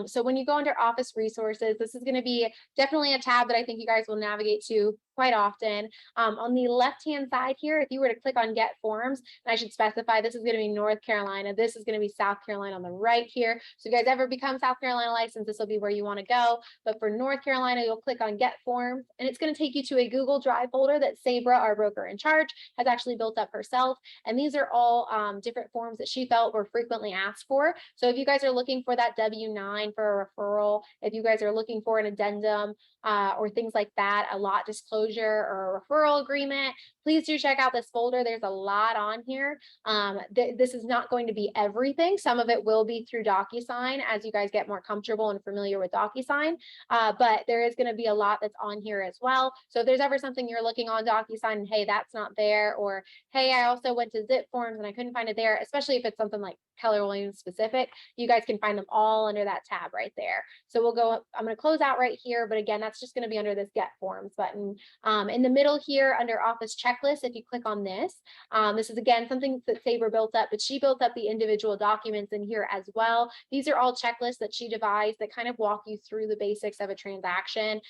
So when you go under Office Resources, this is going to be definitely a tab that I think you guys will navigate to quite often. On the left-hand side here, if you were to click on Get Forms, and I should specify this is going to be North Carolina, this is going to be South Carolina on the right here. So if you guys ever become South Carolina licensed, this will be where you want to go. But for North Carolina, you'll click on Get Forms, and it's going to take you to a Google Drive folder that Sabra, our broker in charge, has actually built up herself. And these are all different forms that she felt were frequently asked for. So if you guys are looking for that W-9 for a referral, if you guys are looking for an addendum or things like that, a lot disclosure or a referral agreement, please do check out this folder. There's a lot on here. This is not going to be everything. Some of it will be through DocuSign as you guys get more comfortable and familiar with DocuSign, but there is going to be a lot that's on here as well. So if there's ever something you're looking on DocuSign and hey, that's not there, or hey, I also went to Zip Forms and I couldn't find it there, especially if it's something like Keller Williams specific, you guys can find them all under that tab right there. So we'll go, I'm going to close out right here, but again, that's just going to be under this Get Forms button. In the middle here under Office Checklist, if you click on this, this is again something that Sabra built up, but she built up the individual documents in here as well. These are all checklists that she devised that kind of walk you through the basics of a transaction.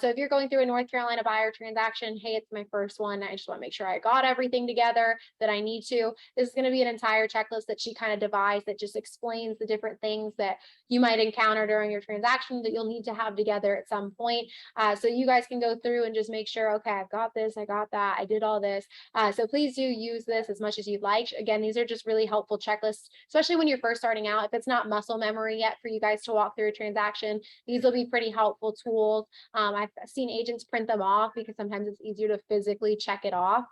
So if you're going through a North Carolina buyer transaction, hey, it's my first one, I just want to make sure I got everything together that I need to. This is going to be an entire checklist that she kind of devised that just explains the different things that you might encounter during your transaction that you'll need to have together at some point. So you guys can go through and just make sure, okay, I've got this, I got that, I did all this. So please do use this as much as you'd like. Again, these are just really helpful checklists, especially when you're first starting out. If it's not muscle memory yet for you guys to walk through a transaction, these will be pretty helpful tools. I've seen agents print them off because sometimes it's easier to physically check it off.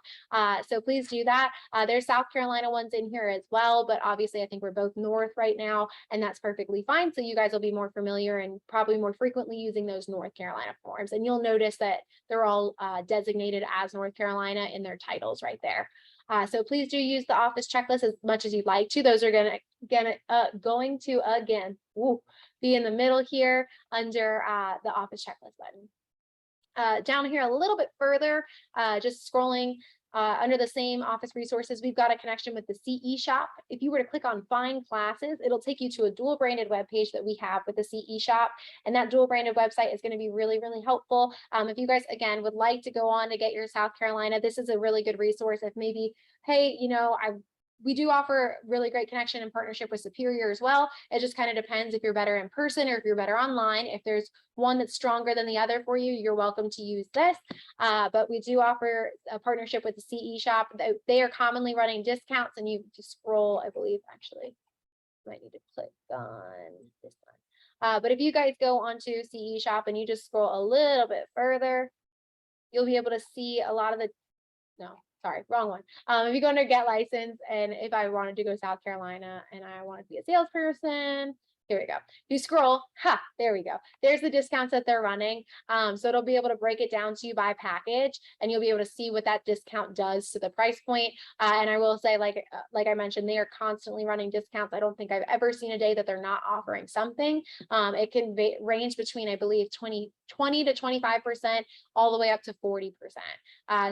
So please do that. There's South Carolina ones in here as well, but obviously I think we're both North right now, and that's perfectly fine. So you guys will be more familiar and probably more frequently using those North Carolina forms. And you'll notice that they're all designated as North Carolina in their titles right there. So please do use the Office Checklist as much as you'd like to. Those are going to again be in the middle here under the Office Checklist button. Down here a little bit further, just scrolling, Under the same office resources, we've got a connection with the CE shop. If you were to click on find classes, it'll take you to a dual branded web page that we have with the CE shop. And that dual branded website is going to be really, really helpful. If you guys, again, would like to go on to get your South Carolina, this is a really good resource. If maybe, hey, we do offer really great connection and partnership with Superior as well. It just kind of depends if you're better in person or if you're better online. If there's one that's stronger than the other for you, you're welcome to use this. But we do offer a partnership with the CE shop. They are commonly running discounts, and you just scroll, I believe, actually, you might need to click on this one. But if you guys go onto CE shop and you just scroll a little bit further, you'll be able to see a lot of the, no, sorry, wrong one. If you go under get license, and if I wanted to go South Carolina and I wanted to be a salesperson, here we go. If you scroll, there we go. There's the discounts that they're running. So it'll be able to break it down to you by package, and you'll be able to see what that discount does to the price point. And I will say, like I mentioned, they are constantly running discounts. I don't think I've ever seen a day that they're not offering something. It can range between, I believe, 20 to 25%, all the way up to 40%.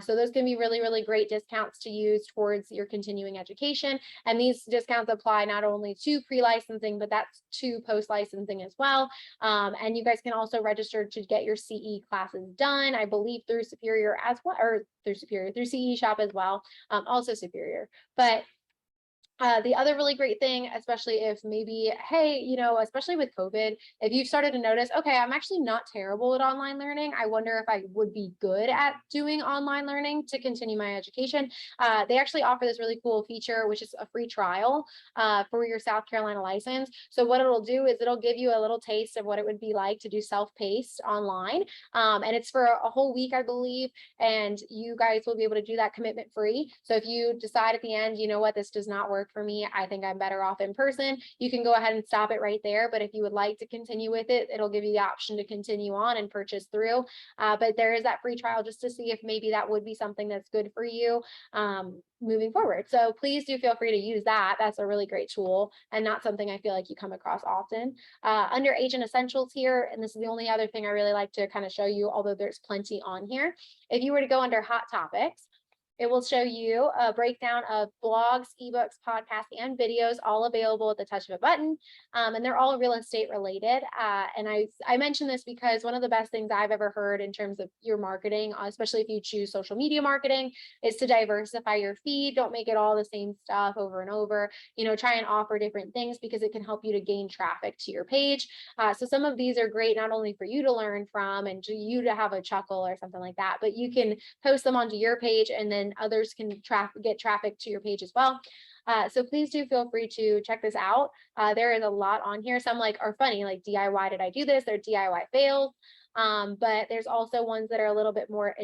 So those can be really, really great discounts to use towards your continuing education. And these discounts apply not only to pre-licensing, but that's to post-licensing as well. And you guys can also register to get your CE classes done, I believe, through Superior as well, or through CE shop as well, also Superior. But the other really great thing, especially if maybe, hey, especially with COVID, if you've started to notice, okay, I'm actually not terrible at online learning. I wonder if I would be good at doing online learning to continue my education. They actually offer this really cool feature, which is a free trial for your South Carolina license. So what it'll do is it'll give you a little taste of what it would be like to do self-paced online. And it's for a whole week, I believe. And you guys will be able to do that commitment free. So if you decide at the end, you know what, this does not work for me, I think I'm better off in person, you can go ahead and stop it right there. But if you would like to continue with it, it'll give you the option to continue on and purchase through. But there is that free trial just to see if maybe that would be something that's good for you moving forward. So please do feel free to use that. That's a really great tool and not something I feel like you come across often. Under Agent Essentials here, and this is the only other thing I really like to kind of show you, although there's plenty on here. If you were to go under Hot Topics, it will show you a breakdown of blogs, ebooks, podcasts, and videos, all available at the touch of a button. And they're all real estate related. And I mention this because one of the best things I've ever heard in terms of your marketing, especially if you choose social media marketing, is to diversify your feed. Don't make it all the same stuff over and over. Try and offer different things because it can help you to gain traffic to your page. So some of these are great, not only for you to learn from and to you to have a chuckle or something like that, but you can post them onto your page, and then others can get traffic to your page as well. So please do feel free to check this out. There is a lot on here. Some are funny, like DIY did I do this? They're DIY fails. But there's also ones that are a little bit more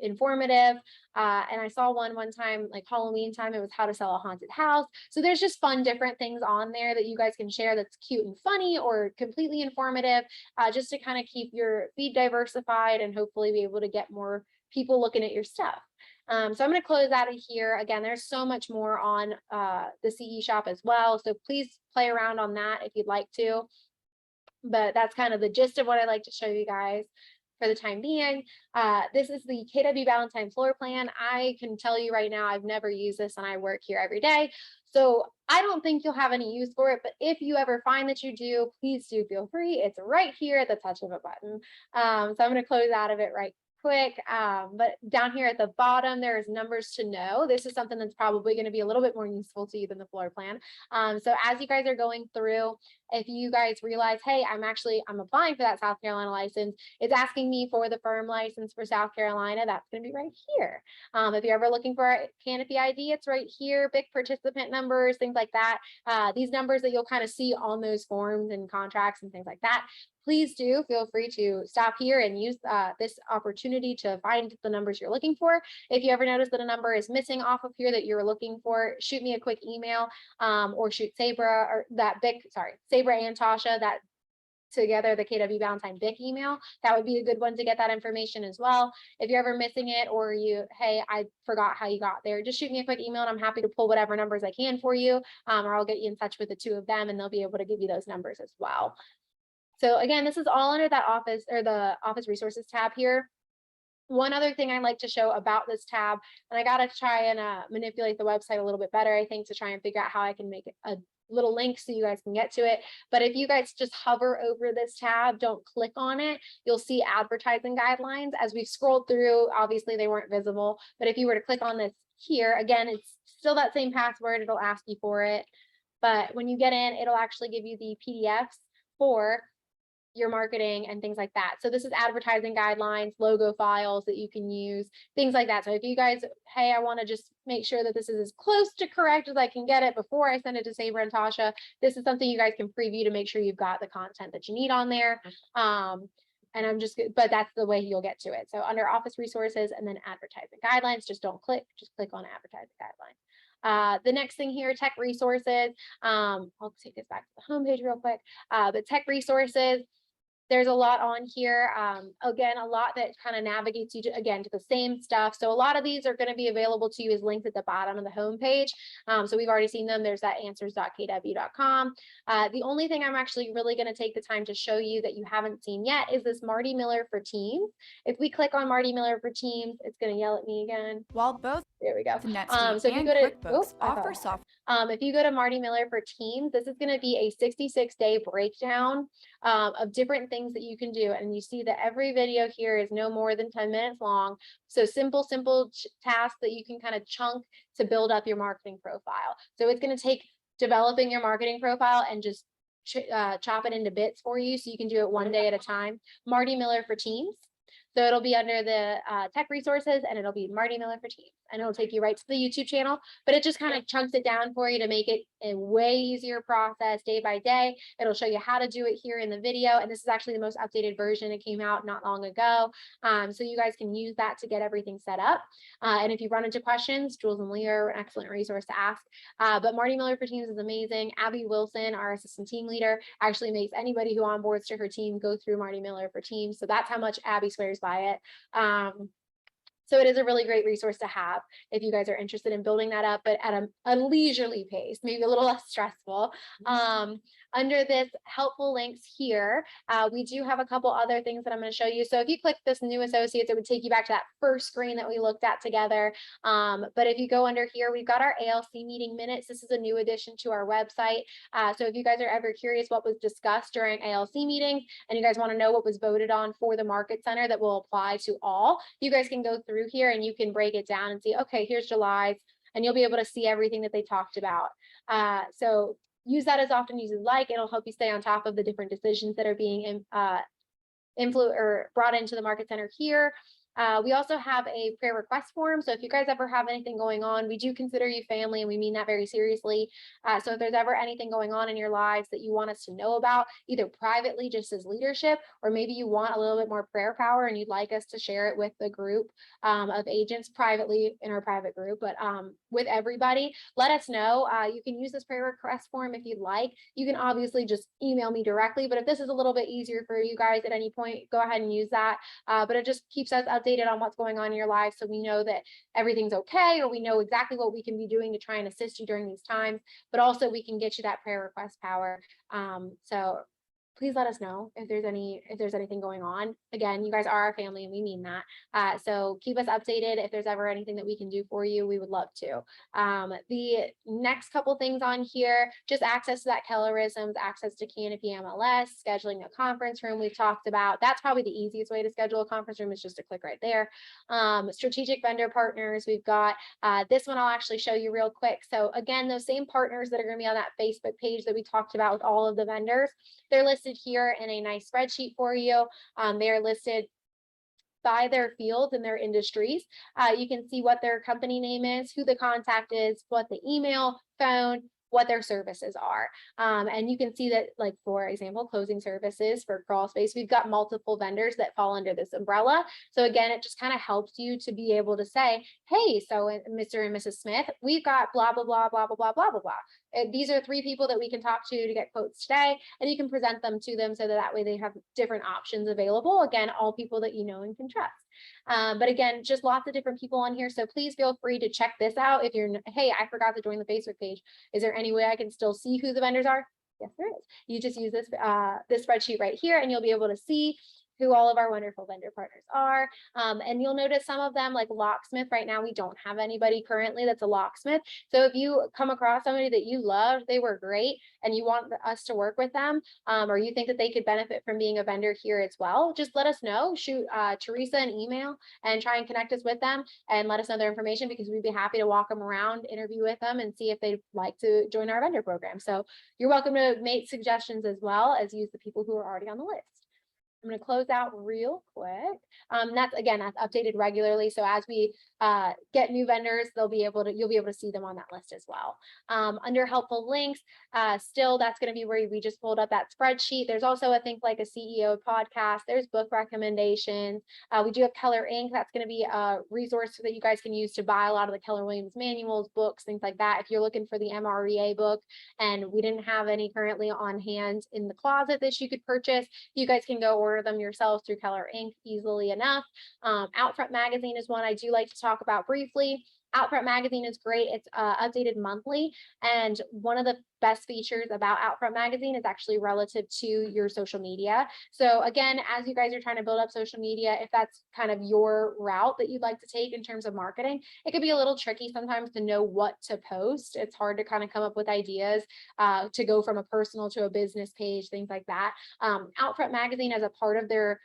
informative. And I saw one time, like Halloween time, it was how to sell a haunted house. So there's just fun, different things on there that you guys can share that's cute and funny or completely informative, just to kind of keep your feed diversified and hopefully be able to get more people looking at your stuff. So I'm going to close out of here. Again, there's so much more on the CE shop as well. So please play around on that if you'd like to. But that's kind of the gist of what I like to show you guys for the time being. This is the KW Valentine floor plan. I can tell you right now, I've never used this and I work here every day. So I don't think you'll have any use for it, but if you ever find that you do, please do feel free. It's right here at the touch of a button. So I'm going to close out of it right quick, but down here at the bottom, there's numbers to know. This is something that's probably going to be a little bit more useful to you than the floor plan. So as you guys are going through, if you guys realize, hey, I'm applying for that South Carolina license, it's asking me for the firm license for South Carolina, that's going to be right here. If you're ever looking for a Canopy ID, it's right here, big participant numbers, things like that. These numbers that you'll kind of see on those forms and contracts and things like that. Please do feel free to stop here and use this opportunity to find the numbers you're looking for. If you ever notice that a number is missing off of here that you're looking for, shoot me a quick email or shoot Sabra or Sabra and Tasha, that together, the KW Valentine BIC email. That would be a good one to get that information as well. If you're ever missing it or hey, I forgot how you got there, just shoot me a quick email and I'm happy to pull whatever numbers I can for you, or I'll get you in touch with the two of them and they'll be able to give you those numbers as well. So again, this is all under that office or the office resources tab here. One other thing I like to show about this tab, and I got to try and manipulate the website a little bit better, I think, to try and figure out how I can make a little link so you guys can get to it. But if you guys just hover over this tab, don't click on it, you'll see advertising guidelines. As we've scrolled through, obviously they weren't visible, but if you were to click on this here, again, it's still that same password, it'll ask you for it. But when you get in, it'll actually give you the PDFs for your marketing and things like that. So this is advertising guidelines, logo files that you can use, things like that. So if you guys, hey, I want to just make sure that this is as close to correct as I can get it before I send it to Saber and Tasha, this is something you guys can preview to make sure you've got the content that you need on there. And I'm just, but that's the way you'll get to it. So under office resources and then advertising guidelines, just don't click, just click on advertising guidelines. The next thing here, tech resources. I'll take this back to the homepage real quick. But tech resources, there's a lot on here. Again, a lot that kind of navigates you to, again, to the same stuff. So a lot of these are going to be available to you as links at the bottom of the homepage. So we've already seen them. There's that answers.kw.com. The only thing I'm actually really going to take the time to show you that you haven't seen yet is this Marty Miller for Teams. If we click on Marty Miller for Teams, it's going to yell at me again. While both there we go. NetSuite So if you and go to QuickBooks offer software. If you go to Marty Miller for Teams, this is going to be a 66-day breakdown of different things that you can do. And you see that every video here is no more than 10 minutes long. So simple tasks that you can kind of chunk to build up your marketing profile. So it's going to take developing your marketing profile and just chop it into bits for you. So you can do it one day at a time. Marty Miller for Teams. So it'll be under the tech resources and it'll be Marty Miller for Teams. And it'll take you right to the YouTube channel, but it just kind of chunks it down for you to make it a way easier process day by day. It'll show you how to do it here in the video. And this is actually the most updated version. It came out not long ago. So you guys can use that to get everything set up. And if you run into questions, Jules and Leah are an excellent resource to ask. But Marty Miller for Teams is amazing. Abby Wilson, our assistant team leader, actually makes anybody who onboards to her team go through Marty Miller for Teams. So that's how much Abby swears by it. So it is a really great resource to have if you guys are interested in building that up, but at a leisurely pace, maybe a little less stressful. Under this helpful links here, we do have a couple other things that I'm going to show you. So if you click this new associates, it would take you back to that first screen that we looked at together. But if you go under here, we've got our ALC meeting minutes. This is a new addition to our website. So if you guys are ever curious what was discussed during ALC meetings and you guys want to know what was voted on for the Market Center that will apply to all, you guys can go through here and you can break it down and see, okay, here's July's, and you'll be able to see everything that they talked about. So use that as often as you like. It'll help you stay on top of the different decisions that are being influenced or brought into the Market Center here. We also have a prayer request form. So if you guys ever have anything going on, we do consider you family and we mean that very seriously. So if there's ever anything going on in your lives that you want us to know about, either privately just as leadership, or maybe you want a little bit more prayer power and you'd like us to share it with the group of agents privately in our private group, but with everybody, let us know. You can use this prayer request form if you'd like. You can obviously just email me directly, but if this is a little bit easier for you guys at any point, go ahead and use that. But it just keeps us updated on what's going on in your life, so we know that everything's okay, or we know exactly what we can be doing to try and assist you during these times, but also we can get you that prayer request power. So please let us know if there's anything going on. Again, you guys are our family and we mean that. So keep us updated. If there's ever anything that we can do for you, we would love to. The next couple things on here, just access to that Colorism, access to Canopy MLS, scheduling a conference room we've talked about. That's probably the easiest way to schedule a conference room, is just to click right there. Strategic vendor partners, we've got this one I'll actually show you real quick. So again, those same partners that are going to be on that Facebook page that we talked about with all of the vendors, they're listed here in a nice spreadsheet for you. They are listed by their fields and their industries. You can see what their company name is, who the contact is, what the email, phone, what their services are. And you can see that, like, for example, closing services for crawl space, we've got multiple vendors that fall under this umbrella. So again, it just kind of helps you to be able to say, hey, so Mr. and Mrs. Smith, we've got blah, blah, blah, blah, blah, blah, blah, blah, blah. These are 3 people that we can talk to get quotes today, and you can present them to them so that way they have different options available. Again, all people that you know and can trust. But again, just lots of different people on here. So please feel free to check this out. If you're, hey, I forgot to join the Facebook page. Is there any way I can still see who the vendors are? Yes, there is. You just use this, this spreadsheet right here, and you'll be able to see who all of our wonderful vendor partners are. And you'll notice some of them, like locksmith. Right now, we don't have anybody currently that's a locksmith. So if you come across somebody that you love, they were great, and you want us to work with them, or you think that they could benefit from being a vendor here as well, just let us know. Shoot Teresa an email and try and connect us with them and let us know their information, because we'd be happy to walk them around, interview with them, and see if they'd like to join our vendor program. So you're welcome to make suggestions as well as use the people who are already on the list. I'm going to close out real quick. That's updated regularly. So as we get new vendors, you'll be able to see them on that list as well. Under helpful links, still that's going to be where we just pulled up that spreadsheet. There's also, I think, like a CEO podcast. There's book recommendations. We do have Keller Inc. That's going to be a resource that you guys can use to buy a lot of the Keller Williams manuals, books, things like that. If you're looking for the MREA book and we didn't have any currently on hand in the closet that you could purchase, you guys can go order them yourselves through Keller Inc. easily enough. Outfront Magazine is one I do like to talk about briefly. Outfront Magazine is great. It's updated monthly. And one of the best features about Outfront Magazine is actually relative to your social media. So again, as you guys are trying to build up social media, if that's kind of your route that you'd like to take in terms of marketing, it could be a little tricky sometimes to know what to post. It's hard to kind of come up with ideas to go from a personal to a business page, things like that. Outfront Magazine, as a part of their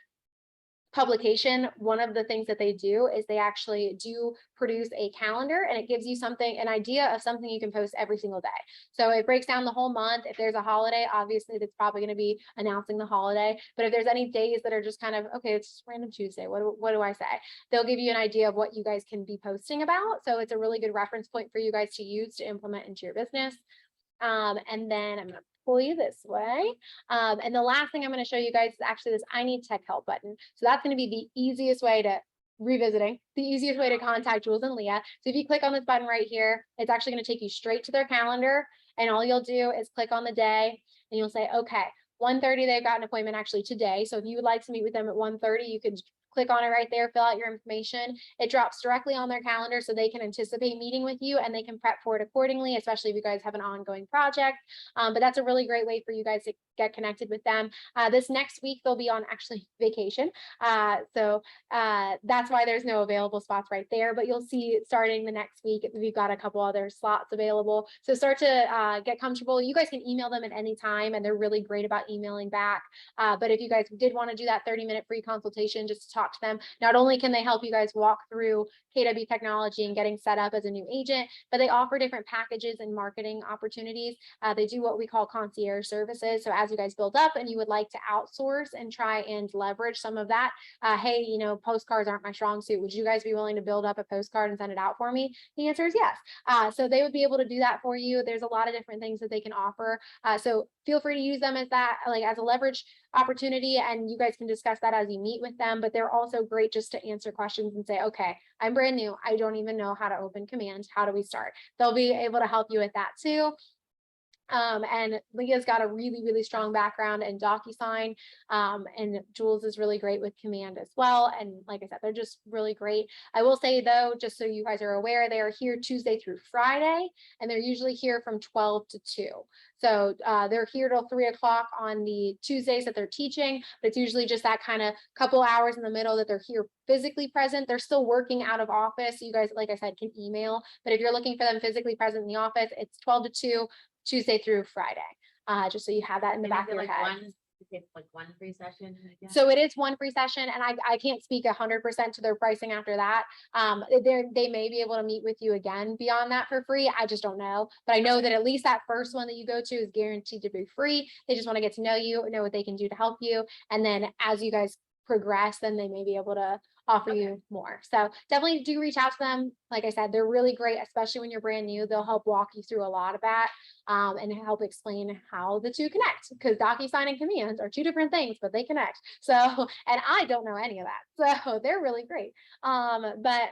publication, one of the things that they do is they actually do produce a calendar, and it gives you an idea of something you can post every single day. So it breaks down the whole month. If there's a holiday, obviously that's probably going to be announcing the holiday. But if there's any days that are just kind of, okay, it's just random Tuesday, what do I say? They'll give you an idea of what you guys can be posting about. So it's a really good reference point for you guys to use to implement into your business. And then I'm going to pull you this way. And the last thing I'm going to show you guys is actually this I need tech help button. So that's going to be the easiest way to the easiest way to contact Jules and Leah. So if you click on this button right here, it's actually going to take you straight to their calendar. And all you'll do is click on the day and you'll say, okay, 1:30, they've got an appointment actually today. So if you would like to meet with them at 1:30, you could click on it right there, fill out your information. It drops directly on their calendar so they can anticipate meeting with you and they can prep for it accordingly, especially if you guys have an ongoing project. But that's a really great way for you guys to get connected with them. This next week, they'll be on actually vacation. So that's why there's no available spots right there, but you'll see starting the next week, we've got a couple other slots available. So start to get comfortable. You guys can email them at any time and they're really great about emailing back. But if you guys did want to do that 30-minute free consultation just to talk to them, not only can they help you guys walk through KW technology and getting set up as a new agent, but they offer different packages and marketing opportunities. They do what we call concierge services. So as you guys build up and you would like to outsource and try and leverage some of that, hey, you know, postcards aren't my strong suit. Would you guys be willing to build up a postcard and send it out for me? The answer is yes. So they would be able to do that for you. There's a lot of different things that they can offer. So feel free to use them as that, like as a leverage opportunity, and you guys can discuss that as you meet with them. But they're also great just to answer questions and say, okay, I'm brand new. I don't even know how to open command. How do we start? They'll be able to help you with that too. And Leah's got a really, really strong background in DocuSign, and Jules is really great with Command as well. And like I said, they're just really great. I will say though, just so you guys are aware, they are here Tuesday through Friday, and they're usually here from 12 to 2. So they're here till 3 o'clock on the Tuesdays that they're teaching, but it's usually just that kind of couple hours in the middle that they're here physically present. They're still working out of office. So you guys, like I said, can email, but if you're looking for them physically present in the office, it's 12 to 2. Tuesday through Friday, just so you have that in the back of your head. Like one free session. So it is one free session, and I can't speak 100% to their pricing after that. They may be able to meet with you again beyond that for free. I just don't know, but I know that at least that first one that you go to is guaranteed to be free. They just want to get to know you, know what they can do to help you, and then as you guys progress, then they may be able to offer you more. So definitely do reach out to them. Like I said, they're really great, especially when you're brand new. They'll help walk you through a lot of that and help explain how the two connect, because DocuSign and Command are two different things, but they connect. So, and I don't know any of that. So they're really great. But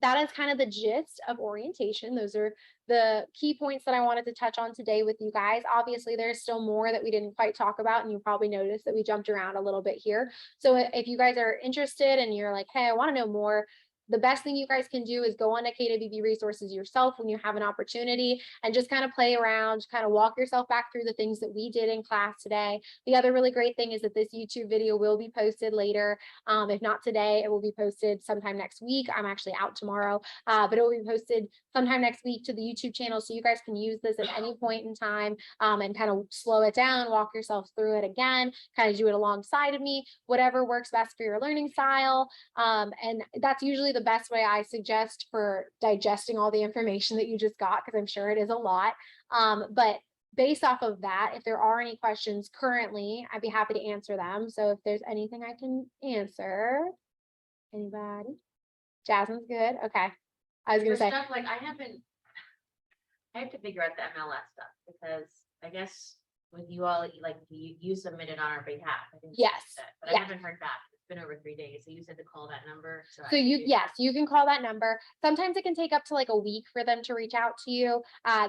that is kind of the gist of orientation. Those are the key points that I wanted to touch on today with you guys. Obviously, there's still more that we didn't quite talk about, and you probably noticed that we jumped around a little bit here. So if you guys are interested and you're like, hey, I want to know more, the best thing you guys can do is go on to KWB Resources yourself when you have an opportunity and just kind of play around, kind of walk yourself back through the things that we did in class today. The other really great thing is that this YouTube video will be posted later. If not today, it will be posted sometime next week. I'm actually out tomorrow, but it will be posted sometime next week to the YouTube channel. So you guys can use this at any point in time and kind of slow it down, walk yourself through it again, kind of do it alongside of me, whatever works best for your learning style. And that's usually the best way I suggest for digesting all the information that you just got, because I'm sure it is a lot. But based off of that, if there are any questions currently, I'd be happy to answer them. So if there's anything I can answer, anybody? Jasmine's good. Okay. I was gonna For say, stuff like I have to figure out the MLS stuff because I guess with you all, like you submitted on our behalf. I think you Yes, said, but yeah. I haven't heard back. It's been over 3 days. So you said to call that number. So I So can you, do yes, you can call that number. Sometimes it can take up to like a week for them to reach out to you.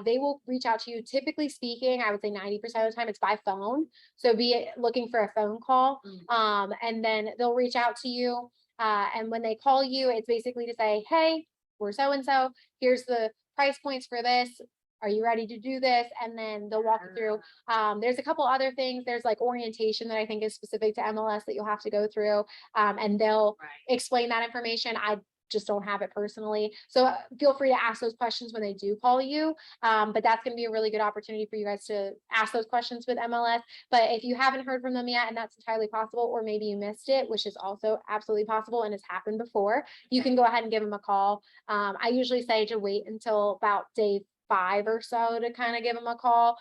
They will reach out to you. Typically speaking, I would say 90% of the time it's by phone. So be looking for a phone call. And then they'll reach out to you. And when they call you, it's basically to say, hey, we're so-and-so, here's the price points for this. Are you ready to do this? And then they'll walk you through. There's a couple other things. There's like orientation that I think is specific to MLS that you'll have to go through. And they'll Right. explain that information. I just don't have it personally. So feel free to ask those questions when they do call you. But that's going to be a really good opportunity for you guys to ask those questions with MLS. But if you haven't heard from them yet, and that's entirely possible, or maybe you missed it, which is also absolutely possible and has happened before, you can go ahead and give them a call. I usually say to wait until about day 5 or so to kind of give them a call,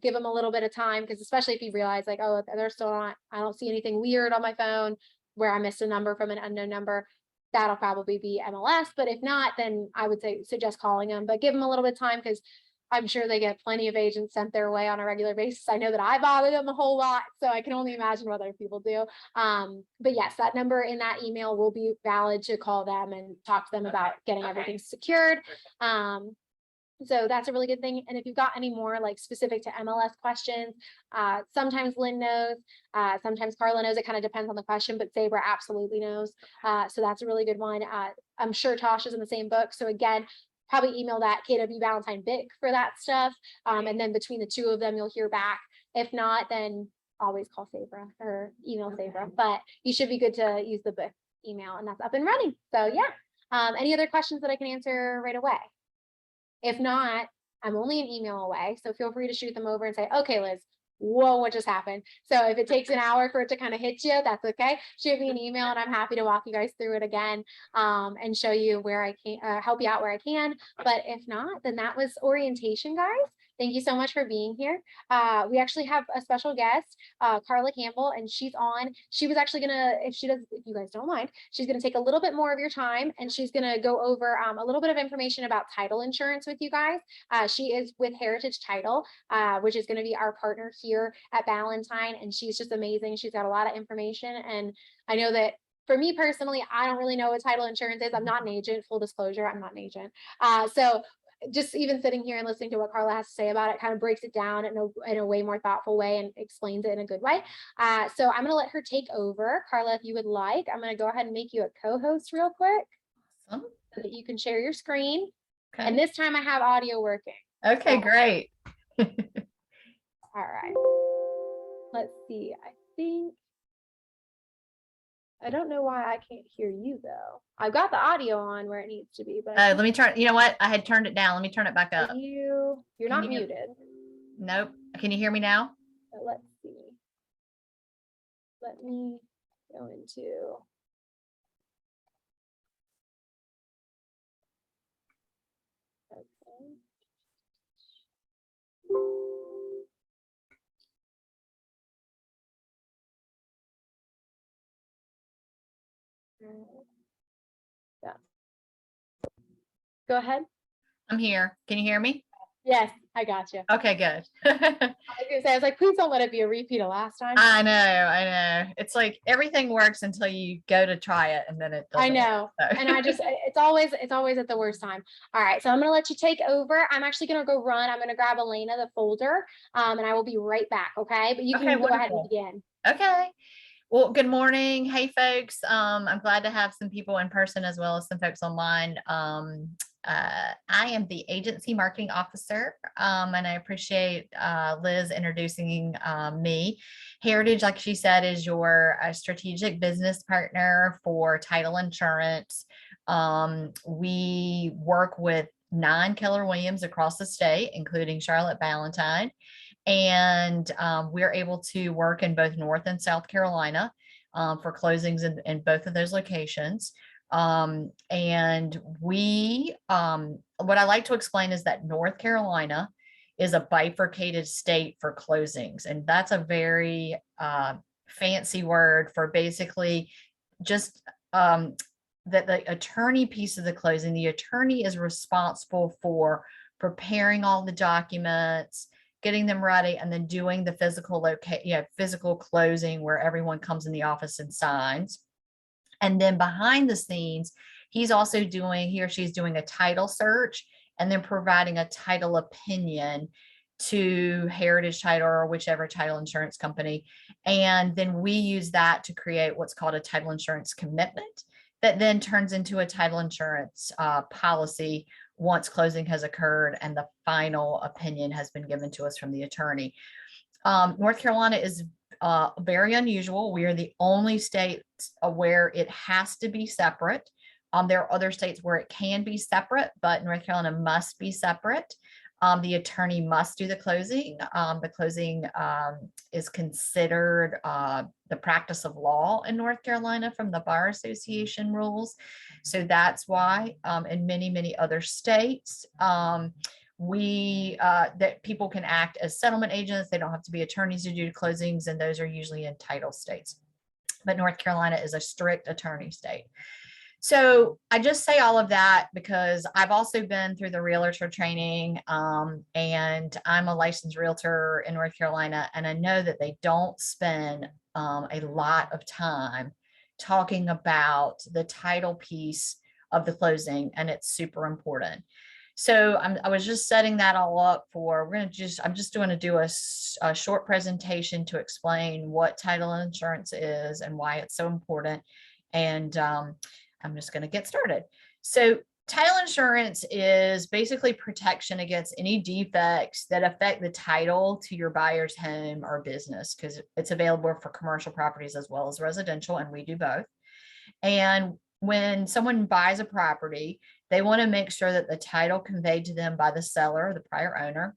give them a little bit of time, because especially if you realize like, oh, they're still not, I don't see anything weird on my phone where I missed a number from an unknown number, that'll probably be MLS. But if not, then I would say suggest calling them, but give them a little bit of time because I'm sure they get plenty of agents sent their way on a regular basis. I know that I bother them a whole lot, so I can only imagine what other people do. But yes, that number in that email will be valid to call them and talk to them about getting everything secured. So that's a really good thing. And if you've got any more like specific to MLS questions, sometimes Lynn knows, sometimes Carla knows, it kind of depends on the question, but Sabra absolutely knows. So that's a really good one. I'm sure Tosh is in the same book. So again, probably email that KW Valentine Bic for that stuff. And then between the two of them, you'll hear back. If not, then always call Sabra or email Sabra, but you should be good to use the Bic email and that's up and running. So yeah. Any other questions that I can answer right away? If not, I'm only an email away. So feel free to shoot them over and say, okay, Liz, whoa, what just happened? So if it takes an hour for it to kind of hit you, that's okay. Shoot me an email and I'm happy to walk you guys through it again and show you where I can, help you out where I can. But if not, then that was orientation, guys. Thank you so much for being here. We actually have a special guest, Carla Campbell, and she's on. She was actually gonna, if you guys don't mind, she's gonna take a little bit more of your time and she's gonna go over a little bit of information about title insurance with you guys. She is with Heritage Title, which is gonna be our partner here at Valentine, and she's just amazing. She's got a lot of information, and I know that for me personally, I don't really know what title insurance is. I'm not an agent, full disclosure, I'm not an agent. So just even sitting here and listening to what Carla has to say about it kind of breaks it down in a way more thoughtful way and explains it in a good way. So I'm going to let her take over. Carla, if you would like, I'm going to go ahead and make you a co-host real quick so that you can share your screen. Okay. And this time I have audio working. Okay, So, great. all right. Let's see. I don't know why I can't hear you though. I've got the audio on where it needs to be, but Let me turn, you know what? I had turned it down. Let me turn it back up. you're Can not you hear- muted. Nope. Can you hear me now? But let's see. Let me go into. Okay. Yeah. Go ahead. I'm here. Can you hear me? Yes, I got you. Okay, good. I was gonna say, I was like, please don't let it be a repeat of last time. I know. It's like everything works until you go to try it and then it doesn't. I know. Work, so. And it's always at the worst time. All right. So I'm going to let you take over. I'm actually going to go run. I'm going to grab Elena, the folder, and I will be right back. Okay. But you can Okay, go ahead and wonderful. begin. Okay. Well, good morning. Hey, folks. I'm glad to have some people in person as well as some folks online. I am the agency marketing officer, and I appreciate Liz introducing me. Heritage, like she said, is your strategic business partner for title insurance. We work with 9 Keller Williams across the state, including Charlotte Valentine. And we're able to work in both North and South Carolina for closings in both of those locations. And what I like to explain is that North Carolina is a bifurcated state for closings. And that's a very fancy word for basically just that the attorney piece of the closing. The attorney is responsible for preparing all the documents, getting them ready, and then doing the physical closing where everyone comes in the office and signs. And then behind the scenes, he or she's doing a title search and then providing a title opinion to Heritage Title or whichever title insurance company. And then we use that to create what's called a title insurance commitment that then turns into a title insurance policy once closing has occurred and the final opinion has been given to us from the attorney. North Carolina is very unusual. We are the only state where it has to be separate. There are other states where it can be separate, but North Carolina must be separate. The attorney must do the closing. The closing is considered the practice of law in North Carolina from the Bar Association rules. So that's why in many, many other states, that people can act as settlement agents. They don't have to be attorneys to do closings, and those are usually in title states. But North Carolina is a strict attorney state. So I just say all of that because I've also been through the realtor training, and I'm a licensed realtor in North Carolina, and I know that they don't spend a lot of time talking about the title piece of the closing, and it's super important. So I was just setting that all up for, I'm just going to do a short presentation to explain what title insurance is and why it's so important. And I'm just going to get started. So title insurance is basically protection against any defects that affect the title to your buyer's home or business, because it's available for commercial properties as well as residential, and we do both. And when someone buys a property, they want to make sure that the title conveyed to them by the seller, the prior owner,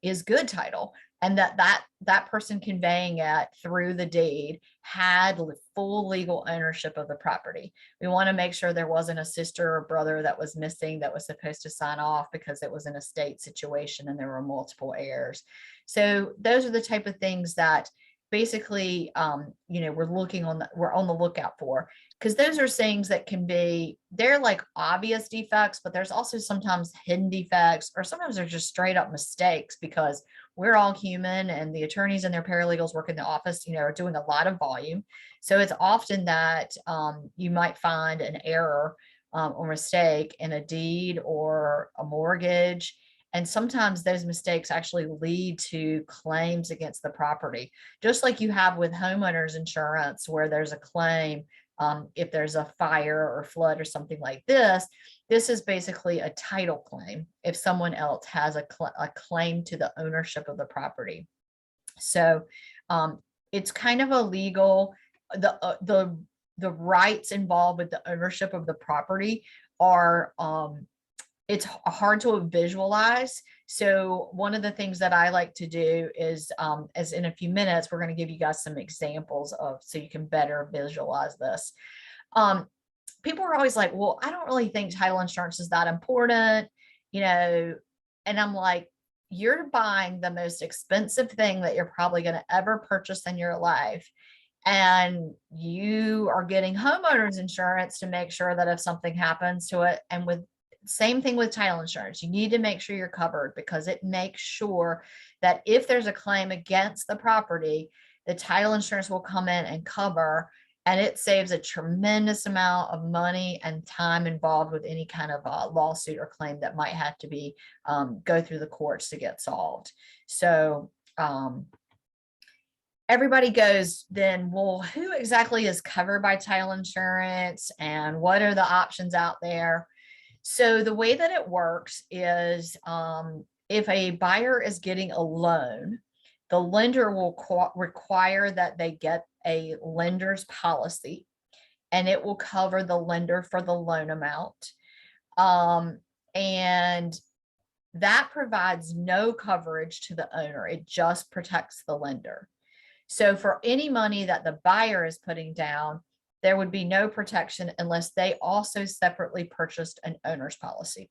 is good title, and that person conveying it through the deed had full legal ownership of the property. We want to make sure there wasn't a sister or brother that was missing that was supposed to sign off because it was an estate situation and there were multiple heirs. So those are the type of things that basically, we're on the lookout for, because those are things that they're like obvious defects, but there's also sometimes hidden defects, or sometimes they're just straight up mistakes, because we're all human and the attorneys and their paralegals work in the office, are doing a lot of volume. So it's often that you might find an error or mistake in a deed or a mortgage. And sometimes those mistakes actually lead to claims against the property, just like you have with homeowners insurance, where there's a claim if there's a fire or flood or something like this. This is basically a title claim if someone else has a claim to the ownership of the property. So it's kind of a legal, the rights involved with the ownership of the property are it's hard to visualize. So one of the things that I like to do is, as in a few minutes, we're going to give you guys some examples so you can better visualize this. People are always like, well, I don't really think title insurance is that important, and I'm like, you're buying the most expensive thing that you're probably going to ever purchase in your life. And you are getting homeowners insurance to make sure that if something happens to it, and same thing with title insurance, you need to make sure you're covered, because it makes sure that if there's a claim against the property, the title insurance will come in and cover, and it saves a tremendous amount of money and time involved with any kind of lawsuit or claim that might have to be go through the courts to get solved. So everybody goes then, well, who exactly is covered by title insurance and what are the options out there? So the way that it works is if a buyer is getting a loan, the lender will require that they get a lender's policy, and it will cover the lender for the loan amount. And that provides no coverage to the owner. It just protects the lender. So for any money that the buyer is putting down, there would be no protection unless they also separately purchased an owner's policy.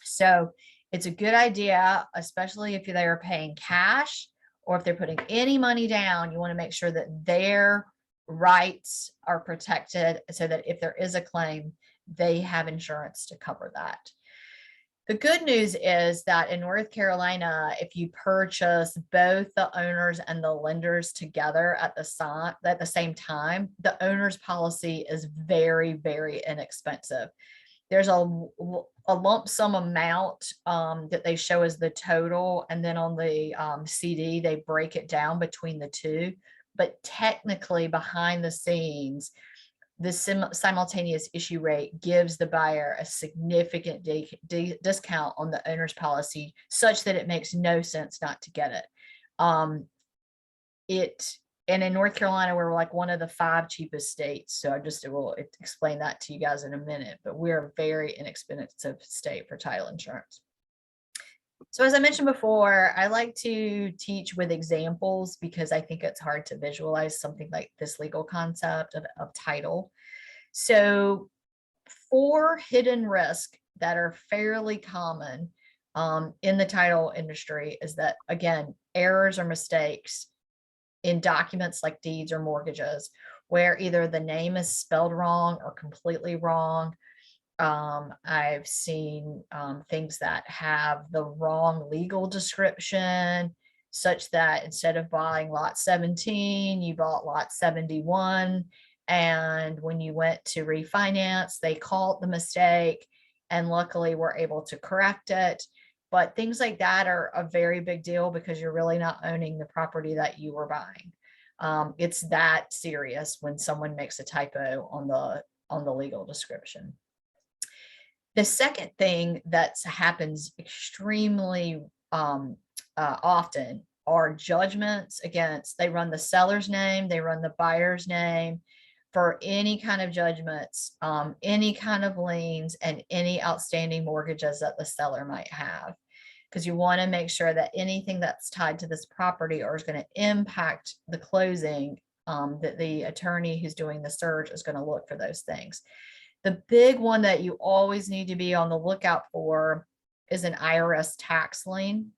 So it's a good idea, especially if they are paying cash or if they're putting any money down, you want to make sure that their rights are protected so that if there is a claim, they have insurance to cover that. The good news is that in North Carolina, if you purchase both the owners and the lenders together at the same time, the owner's policy is very, very inexpensive. There's a lump sum amount that they show as the total, and then on the CD, they break it down between the two. But technically, behind the scenes, the simultaneous issue rate gives the buyer a significant discount on the owner's policy, such that it makes no sense not to get it. And in North Carolina, we're like one of the 5 cheapest states. So I just will explain that to you guys in a minute, but we're a very inexpensive state for title insurance. So as I mentioned before, I like to teach with examples because I think it's hard to visualize something like this legal concept of title. So 4 hidden risks that are fairly common in the title industry is that, again, errors or mistakes in documents like deeds or mortgages, where either the name is spelled wrong or completely wrong. I've seen things that have the wrong legal description, such that instead of buying lot 17, you bought lot 71. And when you went to refinance, they caught the mistake and luckily were able to correct it. But things like that are a very big deal because you're really not owning the property that you were buying. It's that serious when someone makes a typo on the legal description. The second thing that happens extremely often are judgments against, they run the seller's name, they run the buyer's name for any kind of judgments, any kind of liens, and any outstanding mortgages that the seller might have. Because you want to make sure that anything that's tied to this property or is going to impact the closing, that the attorney who's doing the search is going to look for those things. The big one that you always need to be on the lookout for is an Irs Tax Lien.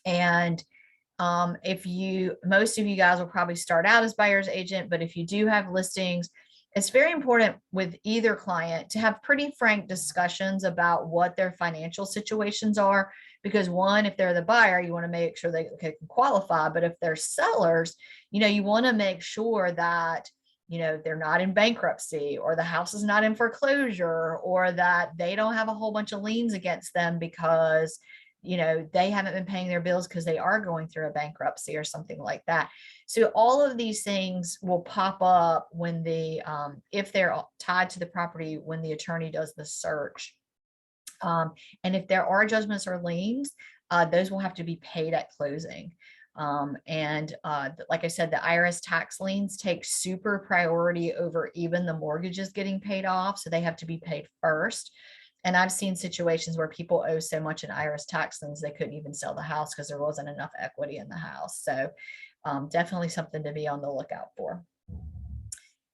And most of you guys will probably start out as buyer's agent, but if you do have listings, it's very important with either client to have pretty frank discussions about what their financial situations are. Because one, if they're the buyer, you want to make sure they can qualify. But if they're sellers, you want to make sure that they're not in bankruptcy, or the house is not in foreclosure, or that they don't have a whole bunch of liens against them because, they haven't been paying their bills because they are going through a bankruptcy or something like that. So all of these things will pop up when if they're tied to the property, when the attorney does the search. And if there are judgments or liens, those will have to be paid at closing. Like I said, the Irs Tax Liens take super priority over even the mortgages getting paid off. So they have to be paid first. And I've seen situations where people owe so much in Irs Tax Liens, they couldn't even sell the house because there wasn't enough equity in the house. So definitely something to be on the lookout for.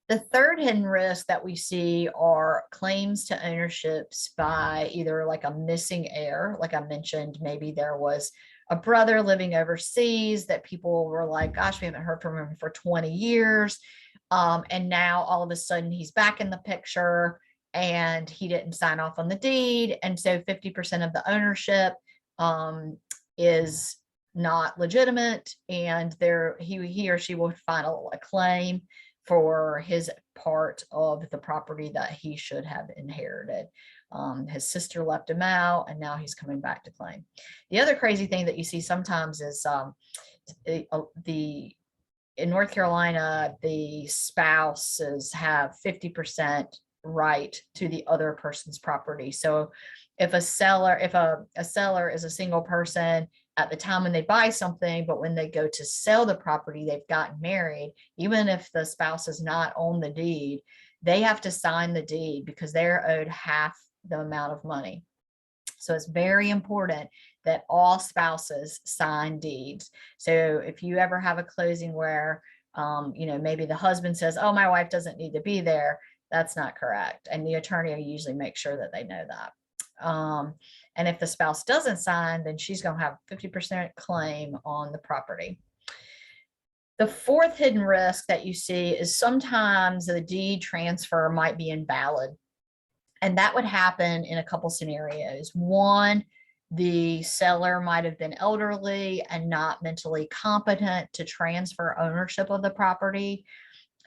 The third hidden risk that we see are claims to ownerships by either like a missing heir. Like I mentioned, maybe there was a brother living overseas that people were like, gosh, we haven't heard from him for 20 years. And now all of a sudden he's back in the picture and he didn't sign off on the deed. And so 50% of the ownership is not legitimate, and he or she will file a claim for his part of the property that he should have inherited. His sister left him out, and now he's coming back to claim. The other crazy thing that you see sometimes is the in North Carolina, the spouses have 50% right to the other person's property. So if a seller is a single person at the time when they buy something, but when they go to sell the property, they've gotten married, even if the spouse is not on the deed, they have to sign the deed because they're owed half the amount of money. So it's very important that all spouses sign deeds. So if you ever have a closing where, maybe the husband says, oh, my wife doesn't need to be there, that's not correct. And the attorney will usually make sure that they know that. And if the spouse doesn't sign, then she's going to have 50% claim on the property. The fourth hidden risk that you see is sometimes the deed transfer might be invalid. And that would happen in a couple scenarios. One, the seller might have been elderly and not mentally competent to transfer ownership of the property.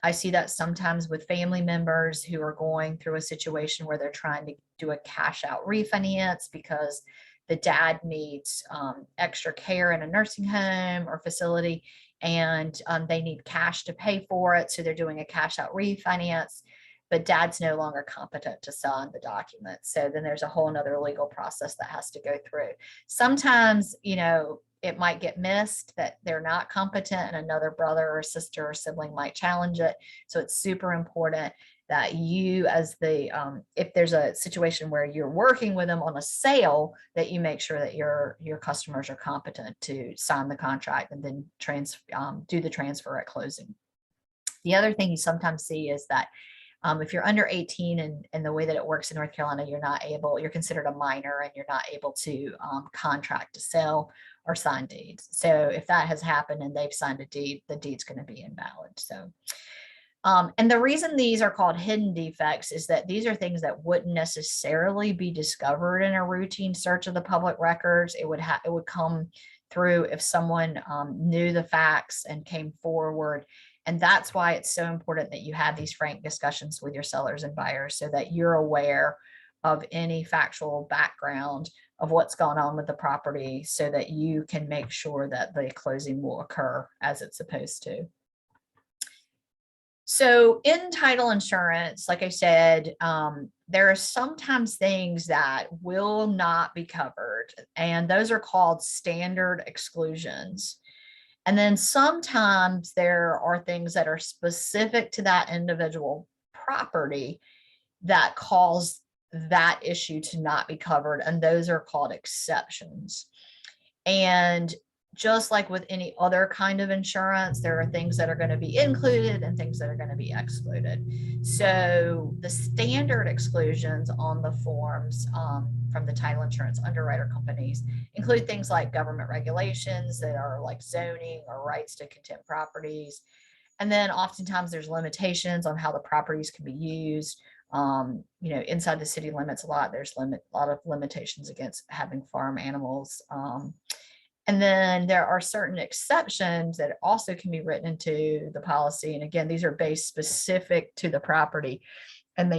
I see that sometimes with family members who are going through a situation where they're trying to do a cash out refinance because the dad needs extra care in a nursing home or facility, and they need cash to pay for it. So they're doing a cash out refinance, but dad's no longer competent to sign the document. So then there's a whole nother legal process that has to go through. Sometimes, it might get missed that they're not competent and another brother or sister or sibling might challenge it. So it's super important that you, as if there's a situation where you're working with them on a sale, that you make sure that your customers are competent to sign the contract and then do the transfer at closing. The other thing you sometimes see is that if you're under 18 and the way that it works in North Carolina, you're considered a minor and you're not able to contract to sell or sign deeds. So if that has happened and they've signed a deed, the deed's going to be invalid. So, and the reason these are called hidden defects is that these are things that wouldn't necessarily be discovered in a routine search of the public records. It would come through if someone knew the facts and came forward. And that's why it's so important that you have these frank discussions with your sellers and buyers so that you're aware of any factual background of what's going on with the property so that you can make sure that the closing will occur as it's supposed to. So in title insurance, like I said, there are sometimes things that will not be covered, and those are called standard exclusions. And then sometimes there are things that are specific to that individual property that cause that issue to not be covered. And those are called exceptions. And just like with any other kind of insurance, there are things that are going to be included and things that are going to be excluded. So the standard exclusions on the forms from the title insurance underwriter companies include things like government regulations that are like zoning or rights to contempt properties. And then oftentimes there's limitations on how the properties can be used. Inside the city limits there's a lot of limitations against having farm animals. And then there are certain exceptions that also can be written into the policy. And again, these are based specific to the property. And